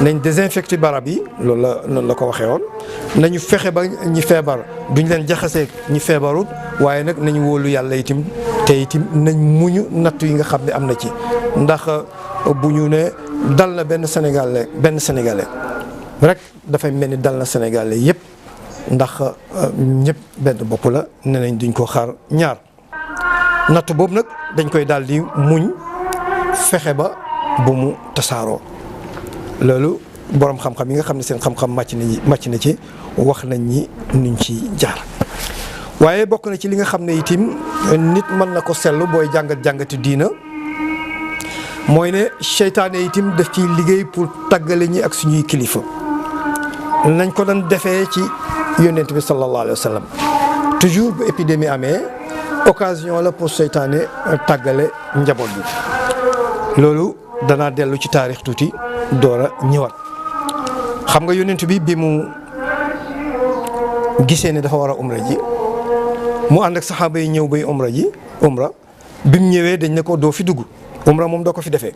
nañ désinfecté barab yi loolu la noonu la ko waxee woon nañu fexe ba ñi feebar duñ leen jaxaseeg ñi feebarut waaye nag nañu wóolu yàlla itim te itim nañ muñu nattu yi nga xam ne am na ci ndax bu ñu ne dal na benn sénégalais rek dafay mel ni dal na sénégalais yëpp ndax ñëpp benn bopp la ne nañ duñ ko xaar ñaar nattu boobu nag dañ koy daal di muñ fexe ba bu mu tasaaroo loolu borom xam-xam yi nga xam ne seen xam-xam màcc na ci wax nañ ñi nuñ ci jaar waaye bokk na ci li nga xam ne itim nit mën na ko seetlu booy jàngati diina mooy ne seytaane itim daf ciy liggéey pour tàggale ñi ak suñuy kilifa nañ ko doon defee ci yonent bi sallallahu alayhi wa sallam toujours bu épidémie amee occasion la pour seytaane tàggale njaboot bi loolu danaa dellu ci taarix tuuti door a ñëwaat xam nga yonent bi mu gisee ne dafa war a umra ji mu ànd ak saxaaba yi ñëw bay umra bi mu ñëwee dañ ne ko doo fi dugg umra moom doo ko fi defee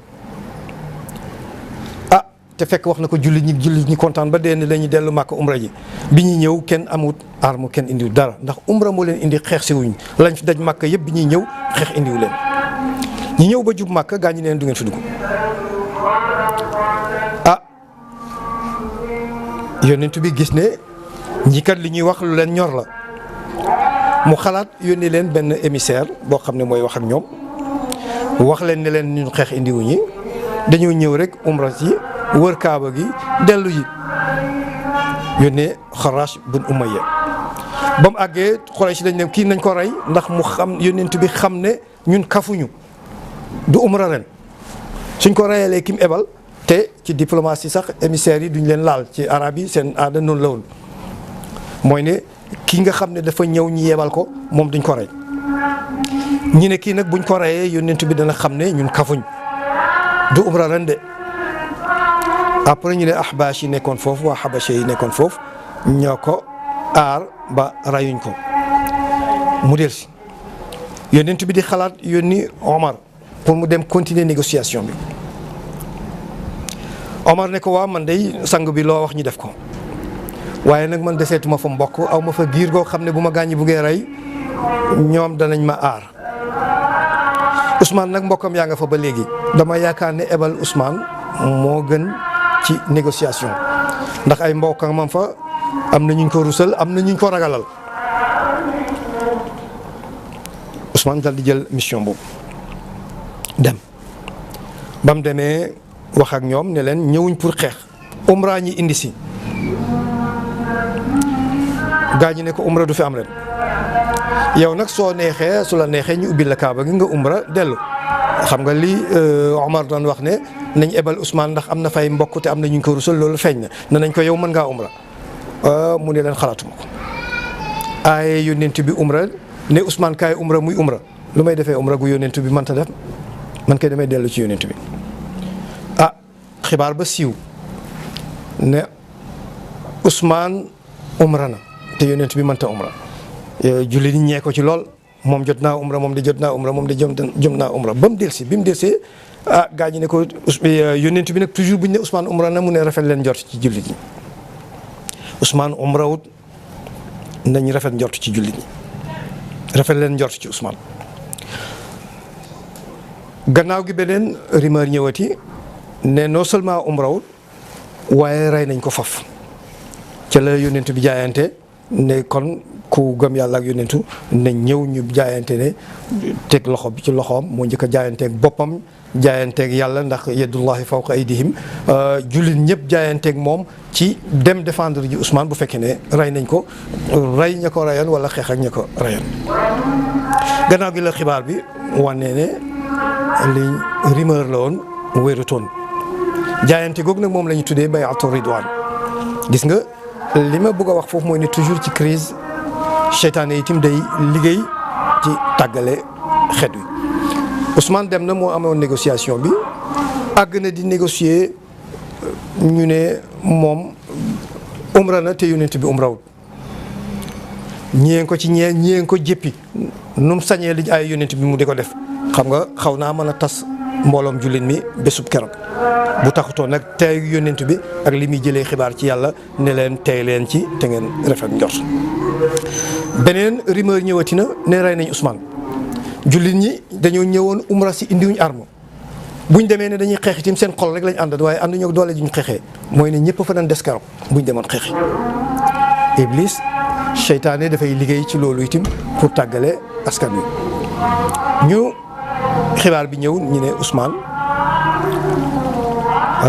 te fekk wax na ko jullit ñi kontaan ba dee ne lañuy dellu màkk umra ji bi ñuy ñëw kenn amut arme kenn indiw dara ndax umra moo leen indi xeex si wuñ lañ fi daj màkk yëpp bi ñuy ñëw xeex indiw leen ñi ñëw ba jub Màkka gaa ñi neen du ngeen fi dugg ah yonent bi gis ne ñi kat li ñuy wax lu leen ñor la mu xalaat yónnee leen benn émissaire boo xam ne mooy wax ak ñoom wax leen ne leen ñun xeex indiwu ñi dañoo ñëw rek umra ci wër kaaba gi dellu yi yónnee Xaraash bun Umayya ba mu àggee Quraysh dañ ne kii nañ ko rey ndax mu xam yónnent bi xam ne ñun kafuñu du umra ren suñ ko reyalee ki mu ebal te ci diplomatie sax émissaires yi duñ leen laal ci arab yi seen aada noonu la woon mooy ne kii nga xam ne dafa ñëw ñi yebal ko moom duñ ko rey ñi ne kii nag buñ ko reyee yónnent bi dana xam ne ñun kafuñ du umra ren de après ñu ne ahbash yi nekkoon foofu waa xabashe yi nekkoon foofu ñoo ko aar ba rayuñ ko mu del si yónnent bi di xalaat yónni Omar pour mu dem continuer négociation bi Omar ne ko waa man day sang bi loo wax ñu def ko waaye nag man deseetuma fa mbokk aw ma fa giir goo xam ne bu ma gaañi buggee rey ñoom danañ ma aar Ousmane nag mbokkam yaa nga fa ba léegi dama yaakaar ne ebal Ousmane moo gën ci négociation ndax ay mbokkam man fa am na ñu ko rusal am na ñu ko ragalal Ousmane dal di jël mission boobu dem ba mu demee wax ak ñoom ne leen ñëwuñ pour xeex umra ñi indi si gaa ñi ne ko umra du fi am ren yow nag soo neexee su la neexee ñu ubbil la kaaba gi nga umra dellu xam nga li Omar doon wax ne nañ ebal Ousmane ndax am na fay mbokk te am na ñu ko rusal loolu feeñ na nañ ko yow mën ngaa umra mu ne leen xalaatuma ko aaye yónnent bi umra ne Ousmane kaay umra muy umra lu may defee umra gu yónnent bi mënta def man kay damay dellu ci yónnent bi ah xibaar ba siiw ne Ousmane umra na te yónnent bi mënta umra julli ni ñee ko ci lool moom jot naa umra moom de jot naa umra moom de jom naa umra ba mu delsi bi mu delsee ah gaa ñi ne ko yónnent bi nag toujours bu ñu ne Ousmane umra na mu ne rafet leen njort ci jullit ñi Ousmane umra wut nañ rafet njort ci jullit ñi rafet leen njort ci Ousmane gannaaw gi beneen rumeur ñëwati ne non seulement umra wut waaye rey nañ ko faf ca la yónnent bi jaayante ne kon ku gëm yàlla ak yónnentu ne ñëw ñu jaayante ne teg loxo bi ci loxoom moo njëkk a jaayanteeg boppam jaayanteeg yàlla ndax yadullahi fawqa aydihim jullit ñëpp jaayanteeg moom ci dem défendre ji Ousmane bu fekkee ne rey nañ ko rey ña ko reyoon wala xeex ak ña ko reyoon gannaaw gi la xibaar bi wane ne li rumeur la woon wérutoon jaayante googu nag moom la ñu tuddee bay'atu ridwaan gis nga li ma bëgg a wax foofu mooy ne toujours ci crise seytaane itam day liggéey ci tàggale xeet wi Ousmane dem na moo amoon négociation bi àgg na di négocier ñu ne moom umra na te yónnent bi umrawul ñeen ko ci ñeen ko jéppi nu mu sañee li ay yónnent bi mu di ko def xam nga xaw naa mën a tas mbooloom jullit mi bésub keroog bu taxutoon nag tey yónnent bi ak li muy jëlee xibaar ci yàlla ne leen tey leen ci te ngeen rafet njort beneen rumeur ñëwati na ne rey nañ Ousmane jullit ñi dañoo ñëwoon umra si indiwuñ arme buñ demee ne dañuy xeex itam seen xol rek lañ àndat waaye ànduñu ak doole ji ñu xeexee mooy ne ñëpp fa doon des keroog buñ demoon xeexi Iblis seytaane dafay liggéey ci loolu itam pour tàggale askan wi ñu xibaar bi ñëw ñu ne Ousmane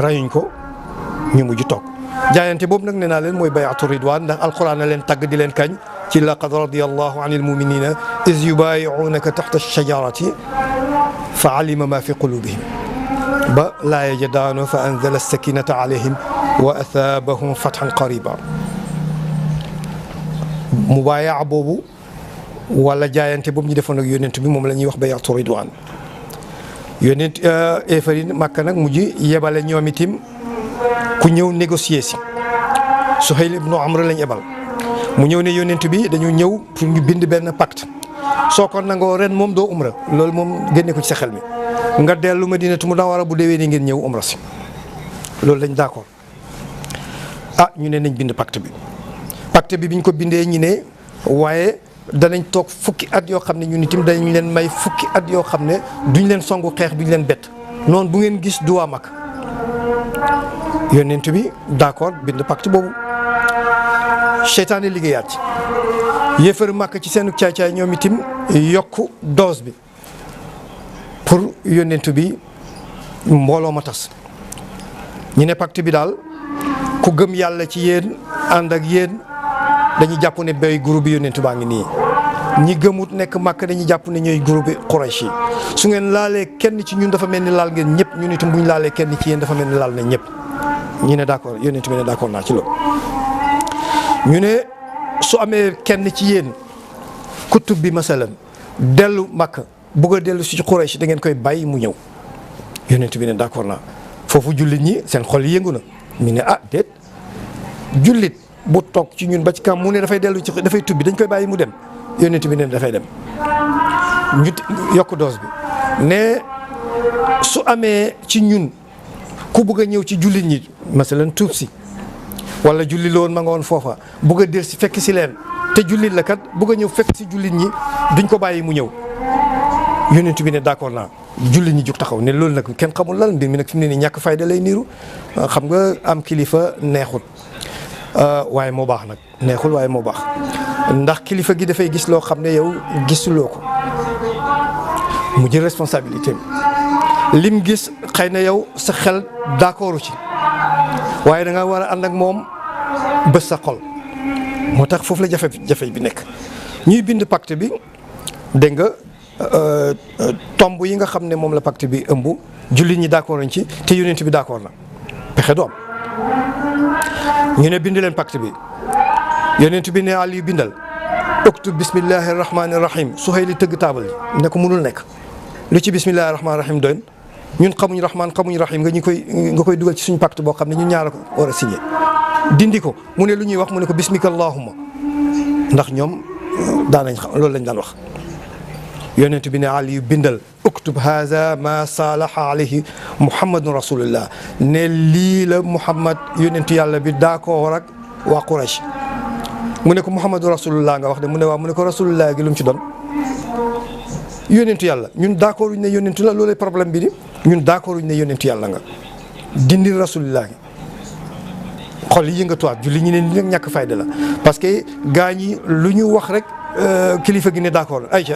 rayuñ ko ñu mujj toog jaayante boobu nag nee naa leen mooy bay'atu ridwaan ndax alquran na leen tagg di leen kañ ci laqad radiyallahu anil muminina iz yubayi'unaka taxta ash-shajarati fa alima ma fi qulubihim ba laaya ja daano fa anzala as-sakinata alayhim wa athaabahum fathan qariba mubaayaa boobu wala jaayante boobu ñu defoon ak yónnent bi moom la ñuy wax bay'atu ridwaan yónnent éfarin Makka nag mujj yebale ñoom itam ku ñëw négocier si Suhayl ibnu Amr lañ ebal mu ñëw ne yónnent bi dañu ñëw pour ñu bind benn pacte soo ko nangoo ren moom doo umra loolu moom génne ko ci sa xel mi nga dellu Madinatu Munawwara bu déwee ni ngeen ñëw umra si loolu lañ d'accord ah ñu ne nañ bind pacte bi biñ ko bindee ñu ne waaye danañ toog fukki at yoo xam ne ñun itam dañ leen may fukki at yoo xam ne duñ leen songu xeex duñ leen bett noonu bu ngeen gis du waa Makka yonent bi d'accord bind pacte boobu seytaane liggéeyaat ci yéefar Makka ci seenu caay-caay ñoom itam yokk dose bi pour yonent bi mbooloo ma tas ñu ne pacte bi daal ku gëm yàlla ci yéen ànd ak yéen dañuy jàpp ne bay groupe bi yonent baa ngi nii ñi gëmut nekk Makka dañuy jàpp ne ñooy groupe Quraysh yi su ngeen laalee kenn ci ñun dafa mel ni laal ngeen ñëpp ñun itam bu ñu laalee kenn ci yéen dafa mel ni laal na ñëpp ñu ne d'accord yonent bi ne d'accord naa ci loolu. ñu ne su amee kenn ci yéen kutub bi masalan dellu Makka bugg a dellu si ci Quraysh da ngeen koy bàyyi mu ñëw yonent bi ne d'accord naa foofu jullit ñi seen xol yëngu na ñu ne ah déet jullit bu toog ci ñun ba ci kam mu ne dafay dellu ci dafay tubbi dañ koy bàyyi mu dem yonent bi ne dafay dem ñu yokk dose bi ne su amee ci ñun ku bugg a ñëw ci jullit ñi masalan tuub si wala jullit la woon ma nga woon foofa bugg a del si fekk si leen te jullit la kat bugg a ñëw fekk si jullit ñi duñ ko bàyyi mu ñëw yonent bi ne d'accord naa jullit ñi jug taxaw ne loolu nag kenn xamul lan mbir mi nag fi mu ne nii ñàkk fayda lay niiru xam nga am kilifa neexul waaye moo baax nag neexul waaye moo baax ndax kilifa gi dafay gis loo xam ne yow gisuloo ko mu jël responsabilité lim gis xëy na yow sa xel d'accordu ci waaye da nga war a ànd ak moom bés sa xol moo tax foofu la jafe bi nekk ñuy bind pacte bi dégg nga tomb yi nga xam ne moom la pacte bi ëmb jullit ñi d'accord nañ ci te yonent bi d'accord na pexe doom ñu ne bind leen pacte bi yonent bi ne Ali bindal uktub bismillahi rahmani rahim Suhayli tëgg taabal yi ne ko mënul nekk lu ci bismillahi rahmani rahim doon ñun xamuñ rahman xamuñ rahim nga koy dugal ci suñu pacte boo xam ne ñun ñaar ko war a signé dindi ko mu ne lu ñuy wax mu ne ko bismika allahumma ndax ñoom daanañ xam loolu lañ daan wax yonent bi ne Ali bindal uktub haza ma salaha alayhi muhammadun rasulullah ne lii la muhammad yonentu yàlla bi d'accord ak waa Quraysh mu ne ko muhammadu rasulullah nga wax de mu ne waaw mu ne ko rasulullah gi lu mu ci doon yonentu yàlla ñun d'accord uñ ne yonentu la loolay problème bi di ñun d'accord uñ ne yonentu yàlla nga dindi rasulullah gi xol yi yëngatuwaat julli ñu ne ni nag ñàkk fayda la parce que gaa ñi lu ñu wax rek kilifa gi ne d'accord ayca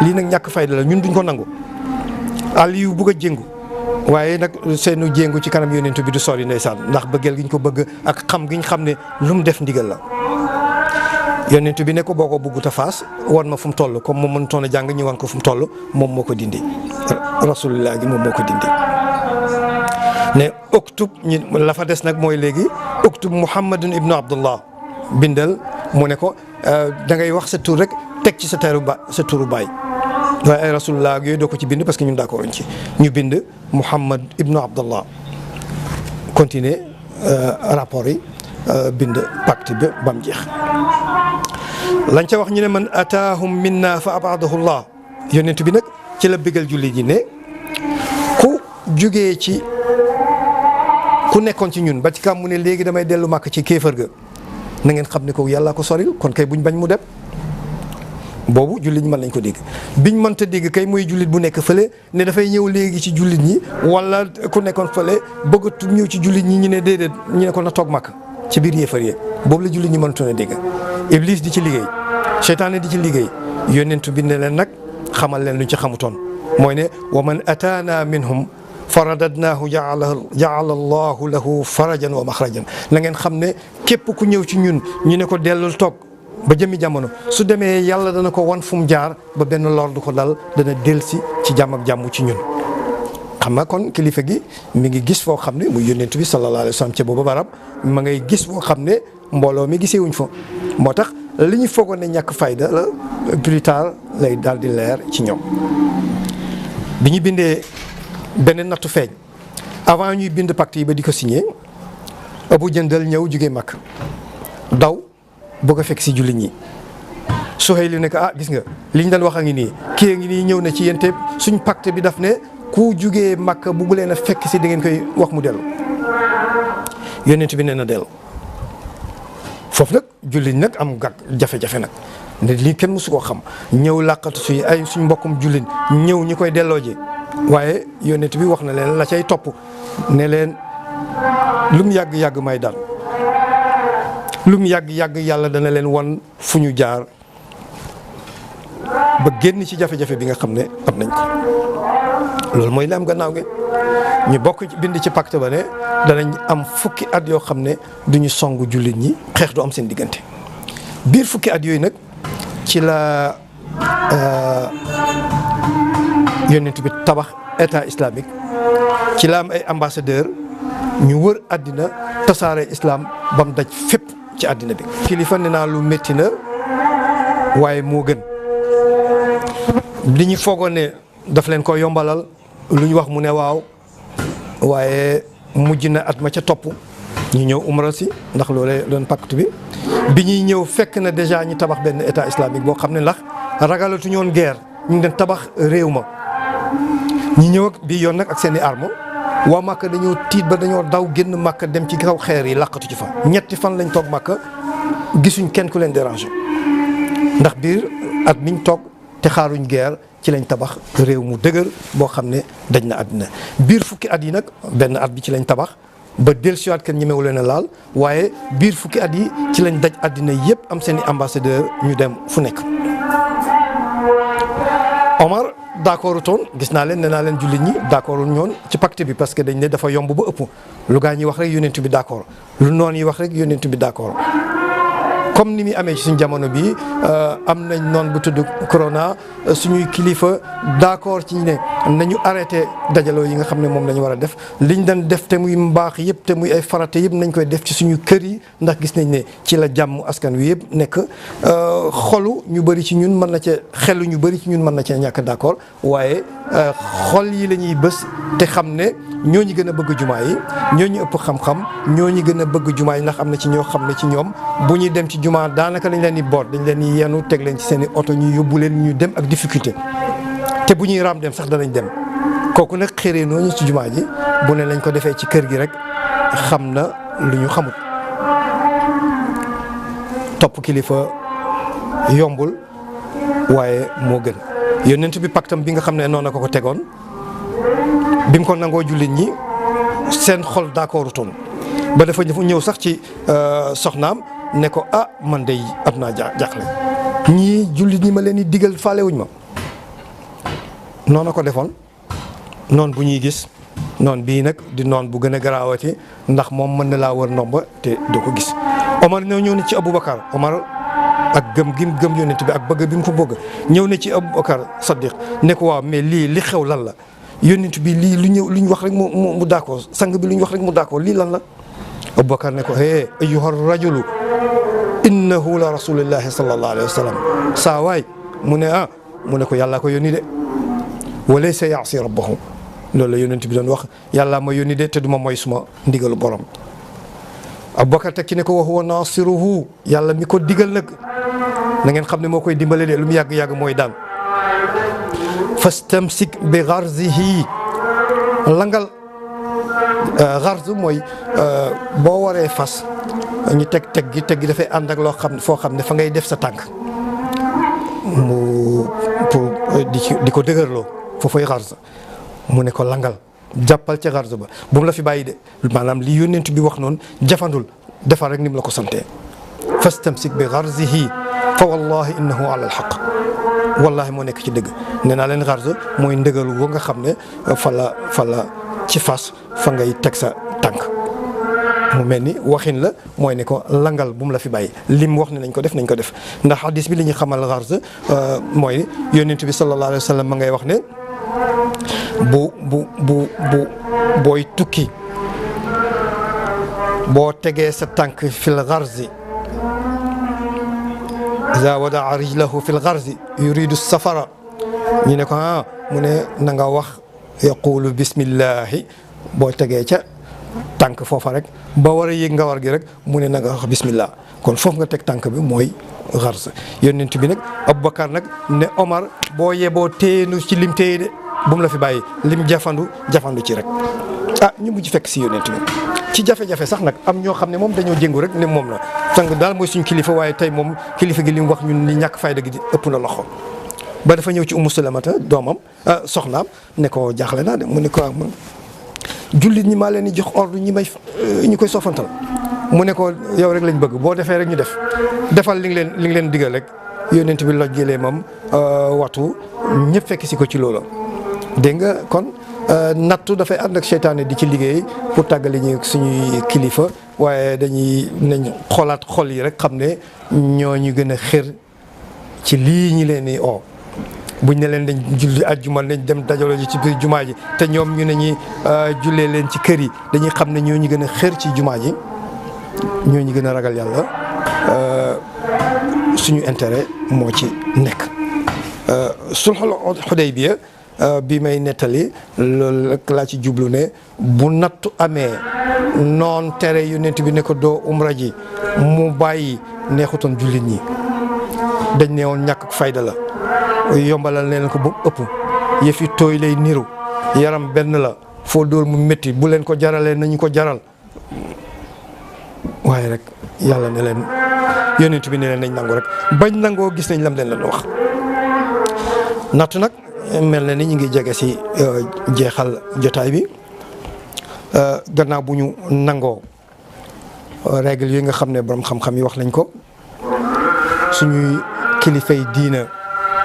lii nag ñàkk fayda la ñun duñ ko nangu Aliou bugg a jéngu waaye nag seenu jéngu ci kanam yonent bi du sori ndeysaan ndax bëggeel gi ñu ko bëgg ak xam gi ñu xam ne lu mu def ndigal la yonent bi ne ko boo ko buggut a faas wan ma fu mu toll comme moom mënutoon a jàng ñu wan ko fu mu toll moom moo ko dindi rasulullah gi moom moo ko dindi ne uktub ñi la fa des nag mooy léegi uktub muhammadun ibnu abdullah bindal mu ne ko da ngay wax sa tur rek teg ci sa turu baay waaye ay rasulullah yooyu doo ko ci bind parce que ñun d'accord ci ñu bind muhammad ibnu abdullah continuer rapport yi bind pacte bi ba mu jeex lañ ca wax ñu ne man ataahum minna fa abadahu llah yonent bi nag ci la bégal julli ji ne ku jugee ci ku nekkoon ci ñun ba ci kam mu ne léegi damay dellu màkk ci kéefër ga na ngeen xam ne ko yàllaa ko soril kon kay buñ bañ mu dem boobu jullit ñi mën nañ ko dégg biñ mënta dégg kay muy jullit bu nekk fële ne dafay ñëw léegi ci jullit ñi wala ku nekkoon fële bëggatu ñëw ci jullit ñi ñu ne déedéet ñu ne ko na toog màkk ci biir yéefar yi boobu la jullit ñi mënatoon a dégg Iblis di ci liggéey seytaane di ci liggéey yonent bi ne leen nag xamal leen luñ ci xamutoon mooy ne wa man ataana minhum faradadnaahu jaala allahu lahu farajan wa maxrajan na ngeen xam ne képp ku ñëw ci ñun ñu ne ko dellul toog ba jëmi jamono su demee yàlla dana ko wan fu mu jaar ba benn lor du ko dal dana delsi ci jàmm ak jàmm ci ñun xam nga kon kilifa gi mi ngi gis foo xam ne muy yonent bi sallallahu alayhi wa sallam ca booba barab ma ngay gis foo xam ne mbooloo mi gisee wuñ fa moo tax li ñu foogoon ne ñàkk fayda la plus tard lay daal di leer ci ñoom bi ñu bindee beneen nattu feeñ avant ñuy bind pacte yi ba di ko signé Abu Jandal ñëw jugee Makka daw bëgg a fekk si jullit ñi Suhayli ne ko ah gis nga liñ daan wax a ngi nii kii a ngi nii ñëw na ci yéen te suñ pacte bi daf ne ku jugee Makka bugg leen a fekk si da ngeen koy wax mu dellu yonent bi nee na dellu foofu nag jullit nag am gàtt jafe-jafe nag ne lii kenn mësu koo xam ñëw làqatu suñ mbokkum jullit ñëw ñi koy delloo ji waaye yonent bi wax na leen la cay topp ne leen lu mu yàgg-yàgg may dal lu mu yàgg-yàgg yàlla dana leen wan fu ñu jaar ba génn ci jafe-jafe bi nga xam ne am nañ ko loolu mooy li am gannaaw gi ñu bokk bind ci pacte ba ne danañ am fukki at yoo xam ne duñu songu jullit ñi xeex du am seen diggante biir fukki at yooyu nag ci la yonent bi tabax état islamique ci la am ay ambassadeur ñu wër àddina tasaare islam ba mu daj fépp ci àddina bi. kilifa ne naa lu métti na waaye moo gën li ñu foogoon ne daf leen ko yombalal lu ñu wax mu ne waaw waaye mujj na at ma ca topp ñu ñëw umra si ndax loolee doon pacte bi ñuy ñëw fekk na déjà ñu tabax benn état islamique boo xam ne ndax ragalatu ñoon guerre ñu ngi doon tabax réew ma ñu ñëw ak bii yoon nag ak seen i armes waa Màkka dañoo tiit ba dañoo daw génn Màkka dem ci kaw xeer yi làqatu ci fa ñetti fan lañ toog Màkka gisuñ kenn ku leen déranger ndax biir at miñ toog te xaaruñ guerre ci lañ tabax réew mu dëgër boo xam ne daj na àddina biir fukki at yi nag benn at bi ci lañ tabax ba dellusiwaat kenn ñemewu leen a laal waaye biir fukki at yi ci lañ daj àddina yëpp am seen i ambassadeur ñu dem fu nekk. Omar d'accord toon gis naa leen nee naa leen jullit ñi d'accord ñoon ci pacte bi parce que dañ ne dafa yomb ba ëpp lu gaa ñi wax rek yonent bi d'accord lu noon yi wax rek yonent bi d'accord. comme ni muy amee ci suñu jamono bi am nañ noon bu tudd corona suñuy kilifa d'accord ci ne nañu arrêté dajaloo yi nga xam ne moom la ñu war a def liñ doon def te muy mbaax yëpp te muy ay farate yëpp nañ koy def ci suñu kër yi ndax gis nañ ne ci la jàmm askan wi yëpp nekk xolu ñu bëri ci ñun mën na cee xelu ñu bëri ci ñun mën na cee ñàkk d'accord waaye xol yi la ñuy bës te xam ne ñoo ñu gën a bëgg jumaa yi ñoo ñu ëpp xam-xam ñoo ñu gën a bëgg jumaa yi ndax am na ci ñoo xam ne ci ñoom bu ñuy dem ci jumaa daanaka dañ leen di boot dañ leen di yenu teg leen ci seen i oto ñu yóbbu leen ñu dem ak difficulté te bu ñuy raam dem sax danañ dem kooku nag xëree nooñu ci jumaa ji bu ne lañ ko defee ci kër gi rek xam na lu ñu xamut topp kilifa yombul waaye moo gën yonent bi pactam bi nga xam ne noonu na ko tegoon bi mu ko nangoo jullit ñi seen xol d'accord toon ba dafa ñëw sax ci soxnaam ne ko ah man day am naa jaaxle ñii jullit ñi ma leen di digal faalewuñ ma noonu ko defoon noon bu ñuy gis noon bii nag di noon bu gën a garaawati ndax moom mën na laa wër ndomba te doo ko gis Omar ñëw na ci Aboubacar Omar ak gëm yonent bi ak bëgg bi mu ko bëgg ñëw na ci Aboubacar Saddiq ne ko waaw mais lii li xew lan la yonent bi lii lu ñu wax rek mu d'accord sang bi lu ñu wax rek mu d'accord lii lan la Aboubacar ne ko hé ayyuha rajulu innahu la rasulillahi sallallahu alayhi wa sallam saa waay mu ne mu ne ko yàllaa ko yónni de wa laysa yaasi rabbahu loolu la yonent bi doon wax yàllaa ma yónni de te duma mooy suma ndigalu borom Aboubacar teg ci ne ko wa huwa nasiruhu yàlla mi ko digal nag na ngeen xam ne moo koy dimbale de lu mu yàgg-yàgg mooy daan fastamsik bi garzihi langal garz mooy boo waree fas ñu teg gi dafay ànd ak loo xam ne foo xam ne fa ngay def sa tànk mu pour di ko dëgërloo foofay garz mu ne ko langal jàppal ca garz ba bu mu la fi bàyyi de maanaam li yónnent bi wax noonu jafandul defal rek ni mu la ko santee fastamsik bi garzihi fa wallahi innahu ala alxaq wallahi moo nekk ci dëgg nee naa leen garz mooy ndëgalu wo nga xam ne fa la ci fas fa ngay teg sa tànk mu mel ni waxin la mooy ne ko langal bu mu la fi bàyyi lim wax ne nañ ko def ndax hadis bi li ñu xamal garz mooy yónnent bi sallallahu alayhi wa sallam ma ngay wax ne booy tukki boo tegee sa tànk fil garzi iza wadaa rijlahu fil garzi yuridu safara ñu ne ko mu ne na nga wax yaqulu bismillahi boo tegee ca tànk foofa rek ba war a yéeg nga war gi rek mu ne na nga wax bismillah kon foofu nga teg tànk bi mooy garz yonent bi nag Aboubacar nag ne Omar boo yeboo téenu ci lim téye de bu mu la fi bàyyi lim jafandu ci rek ñu mujj fekk si yonent bi ci jafe-jafe sax nag am ñoo xam ne moom dañoo jéngu rek ne moom la sang daal mooy suñu kilifa waaye tey moom kilifa gi li mu wax ñun ni ñàkk fayda gi di ëpp na loxo ba dafa ñëw ci Ummu Salamata doomam soxnaam ne ko jaaxle naa de mu ne ko jullit ñi maa leen di jox ordre ñi koy sofantal mu ne ko yow rek lañ bëgg boo defee rek ñu defal li nga leen digal rek yonent bi loj jëlee moom waxtu ñëpp fekk si ko ci loola dégg nga kon nattu dafay ànd ak seytaane di ci liggéey pour tàggale ñu suñuy kilifa waaye nañ xoolaat xol yi rek xam ne ñoo ñu gën a xër ci lii ñi leen di buñ ne leen dañ julli àjjuma nañ dem dajaloo ji ci biir jumaa ji te ñoom ñu ne ñi jullee leen ci kër yi dañuy xam ne ñoo ñu gën a xër ci jumaa ji ñoo ñu gën a ragal yàlla suñu intérêt moo ci nekk. sulhul Hudaybiya bi may nettali loolu rek laa ci jublu ne bu nattu amee noon tere yonent bi ne ko doo umra ji mu bàyyi neexutoon jullit ñi dañ ne woon ñàkk fayda la yombalal leen ko ba ëpp yëf yi tooy lay niru yaram benn la foo dóor mu métti bu leen ko jaralee nañu ko jaral waaye rek yàlla ne leen yonent bi ne leen nañ nangu rek bañ nangoo gis nañ lam leen la wax nattu nag mel na ni ñu ngi jege si jeexal jotaay bi gannaaw bu ñu nangoo règle yi nga xam ne borom xam-xam yi wax nañ ko suñuy kilifay diina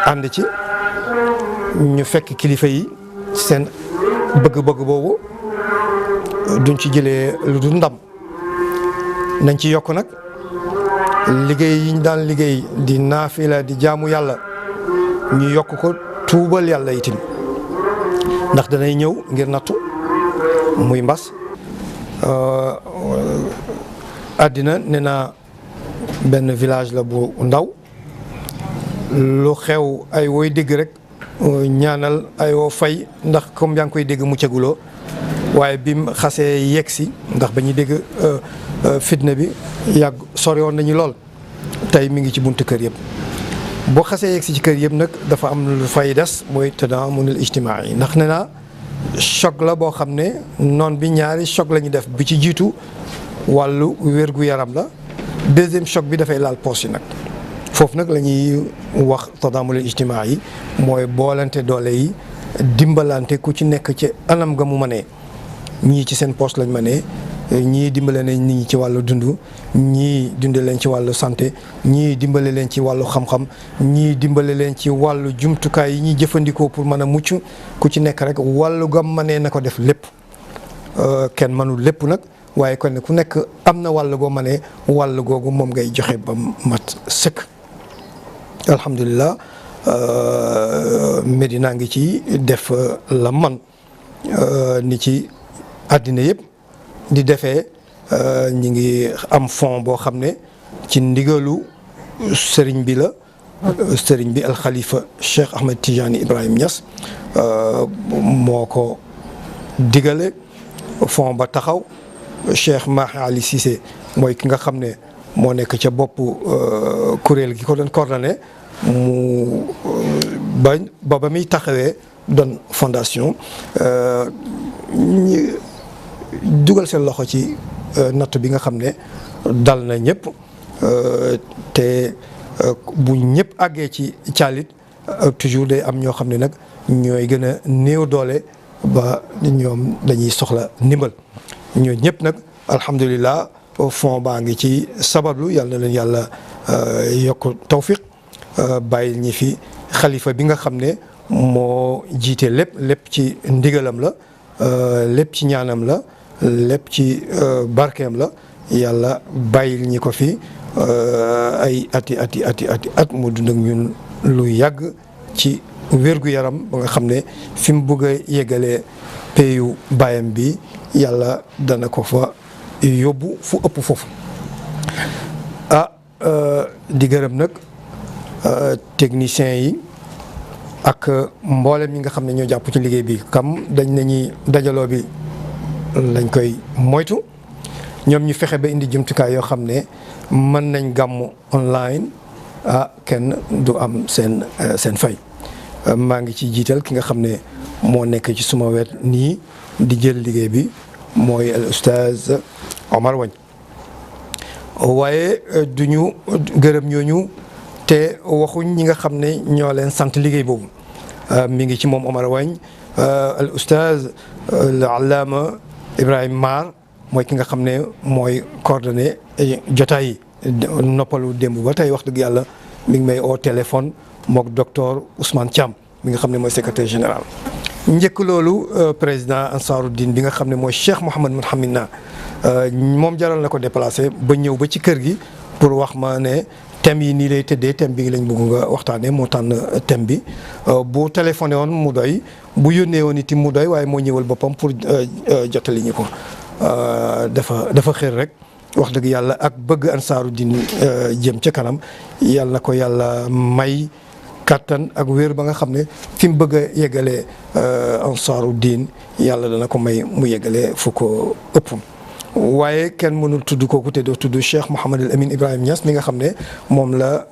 ànd ci ñu fekk kilifa yi seen bëgg-bëgg boobu duñ ci jëlee lu dul ndam nañ ci yokk nag liggéey yi ñu daan liggéey di naafila di jaamu yàlla ñu yokk ko tuubal yàlla itam ndax danay ñëw ngir nattu muy mbas àddina nee na benn village la bu ndaw lu xew ay wooy dégg rek ñaanal ay woo fay ndax comme yaa ngi koy dégg muccaguloo waaye bi mu xasee yegg si ndax ba ñuy dégg fitna bi yàgg sori woon nañu lool tey mi ngi ci buntu kër yëpp boo xasee yegg si ci kër yëpp nag dafa am lu fay des mooy tadaamunul ijtimaa yi ndax nee naa choc la boo xam ne noon bi ñaari choc la ñu def bi ci jiitu wàllu wér-gu-yaram la deuxième choc bi dafay laal poche yi nag foofu nag la ñuy wax tadaamulul ijtimaa yi mooy boolante doole yi dimbalante ku ci nekk ci anam ga mu mënee ñii ci seen poche lañ mënee ñii dimbale nañ nit ñi ci wàllu dund ñii dundee leen ci wàllu santé ñii dimbale leen ci wàllu xam-xam ñii dimbale leen ci wàllu jumtukaay yi ñuy jëfandikoo pour mën a mucc ku ci nekk rek wàllu gam mënee na ko def lépp kenn mënul lépp nag waaye kon ku nekk am na wàll goo mënee wàll googu moom ngay joxe ba mat sëkk. alhamdulilah Medina ngi ci def la man ni ci àddina yëpp di defee ñi ngi am fond boo xam ne ci ndigalu sëriñ bi la sëriñ bi alxalifa Cheikh Ahmed Tidiane Ibrahim Niass moo ko digale fond ba taxaw Cheikh Mahi Ali Cissé mooy ki nga xam ne moo nekk ca bopp kuréel gi ko doon coordonné mu ba muy taxawee doon fondation ñi dugal seen loxo ci natt bi nga xam ne dal na ñëpp te bu ñëpp àggee ci caalit toujours day am ñoo xam ne nag ñooy gën a néew doole ba ñoom dañuy soxla ndimbal ñoo ñëpp nag alhamdulilah fond baa ngi ci sabablu yàlla na leen yàlla yokk tawfiq bàyyil ñi fi xalifa bi nga xam ne moo jiite lépp ci ndigalam la lépp ci ñaanam la lépp ci barkeem la yàlla bàyyil ñi ko fi ay ati at mu dund ak ñun lu yàgg ci wér-gu-yaram ba nga xam ne fi mu bëgg a yeggalee payu baayam bi yàlla dana ko fa yóbbu fu ëpp foofu di gërëm nag techniciens yi ak mboolem ñi nga xam ne ñoo jàpp ci liggéey bi kam dañ nañuy dajaloo bi lañ koy moytu ñoom ñu fexe ba indi jumtukaay yoo xam ne mën nañ gàmmu online kenn du am seen fay maa ngi ci jiital ki nga xam ne moo nekk ci suma wet nii di jël liggéey bi mooy al oustaz Omar Wagne waaye du ñu gërëm ñooñu te waxuñ ñi nga xam ne ñoo leen sant liggéey boobu mi ngi ci moom Omar Wagne al oustaz al allaama Ibrahima Mar mooy ki nga xam ne mooy coordonné jotaay yi noppalu démb ba tey wax dëgg yàlla mi ngi may oo téléphone mook docteur Ousmane Thiam mi nga xam ne mooy secrétaire général. njëkk loolu président Ansaruddin bi nga xam ne mooy Cheikh Mouhamad Mounhamid na moom jaral na ko déplacé ba ñëw ba ci kër gi pour wax ma ne thème yi nii lay tëddee thème bi lañ bëgg nga waxtaanee moo tànn thème bi bu téléphoné woon mu doy bu yónnee woon itam mu doy waaye moo ñëwal boppam pour jottali ñu ko dafa xër rek wax dëgg yàlla ak bëgg Ansaruddin jëm ca kanam yàlla na ko yàlla may kattan ak wér ba nga xam ne fi mu bëgg a yeggalee Ansaruddin yàlla dana ko may mu yeggalee fu ko ëpp. waaye kenn mënul tudd kooku te doo tudd Cheikh Mouhamad El Amin Ibrahima Niass mi nga xam ne moom la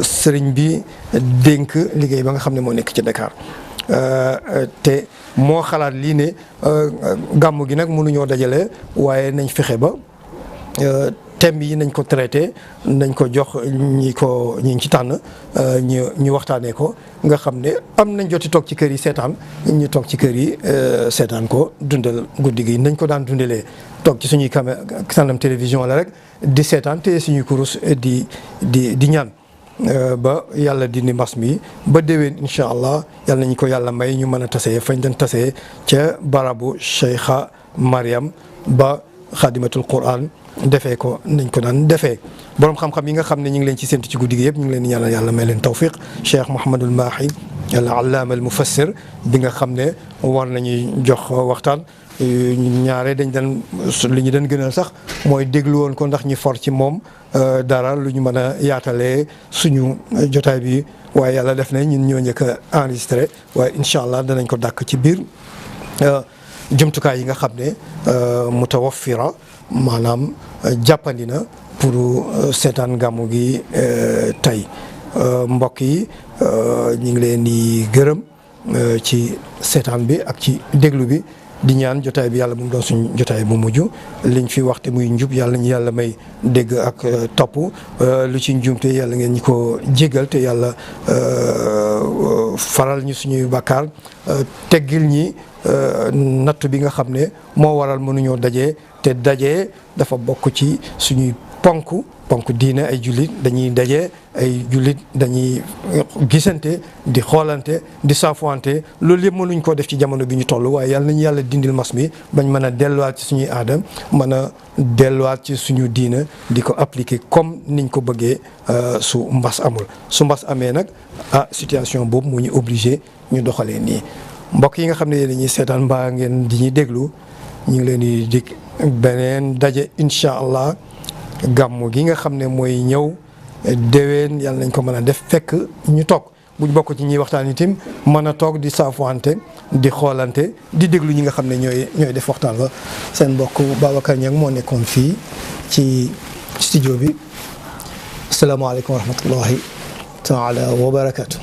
sëriñ bi dénk liggéey ba nga xam ne moo nekk ci Dakar te moo xalaat lii ne gàmmu gi nag mënuñoo dajale waaye nañ fexe ba thème yi nañ ko traité nañ ko jox ñi ci tànn ñu waxtaanee ko nga xam ne am nañ joti toog ci kër yi seetaan ñu toog ci kër yi seetaan ko dundal guddi gi nañ ko daan dundalee toog ci suñuy kanam télévision la rek di seetaan te suñuy kurus di ñaan ba yàlla dindi mbas mi ba déwén incha allah yàlla nañ ko yàlla may ñu mën a tasee fañ dañ tasee ca barabu Cheikha Mariam ba xaadimatul Quran defee ko nañ ko daan defee borom xam-xam yi nga xam ne ñu ngi leen ci séntu ci guddi gi yëpp ñu ngi leen di ñaanal yàlla may leen tawfiq Cheikh Mouhamadul Mahi al allaama al mufassir bi nga xam ne war nañuy jox waxtaan ñaare dañ daan li ñu doon gënal sax mooy déglu woon ko ndax ñu for ci moom dara lu ñu mën a yaatalee suñu jotaay bi waaye yàlla def na ñun ñoo njëkk a enregistré waaye incha allah danañ ko dàkk ci biir jumtukaay yi nga xam ne mutawaffira maanaam jàppandi na pour seetaan gàmmu gi tey mbokk yi ñu ngi leen di gërëm ci seetaan bi ak ci déglu bi di ñaan jotaay bi yàlla bu mu doon suñu jotaay bu mujj liñ fi waxte muy njub yàlla ñu yàlla may dégg ak topp lu ci njumte yàlla ngeen ñi ko jégal te yàlla faral ñu suñuy bàkkaar teggil ñi natt bi nga xam ne moo waral mënuñoo daje te daje dafa bokk ci suñuy ponk diine ay jullit dañuy daje ay jullit dañuy gisante di xoolante di saafuwante loolu yëpp mënuñ koo def ci jamono bi ñu toll waaye yàlla nañu yàlla dindil mas mi bañ mën a delluwaat ci suñuy aada mën a delluwaat ci suñu diine di ko appliquer comme niñ ko bëggee su mbas amul su mbas amee nag situation boobu moo ñu obligé ñu doxalee nii mbokk yi nga xam ne yéen ñuy seetaan mbaa ngeen di ñuy déglu ñu ngi leen di dig beneen daje incha allah gàmmu gi nga xam ne mooy ñëw déwén yàlla nañ ko mën a def fekk ñu toog buñ bokk ci ñuy waxtaan itam mën a toog di saafuwante di xoolante di déglu ñi nga xam ne ñooy def waxtaan ba seen mbokk Babacar Niang moo nekkoon fii ci studio bi asalaamaaleykum wa rahmatullahi taala wa barakatu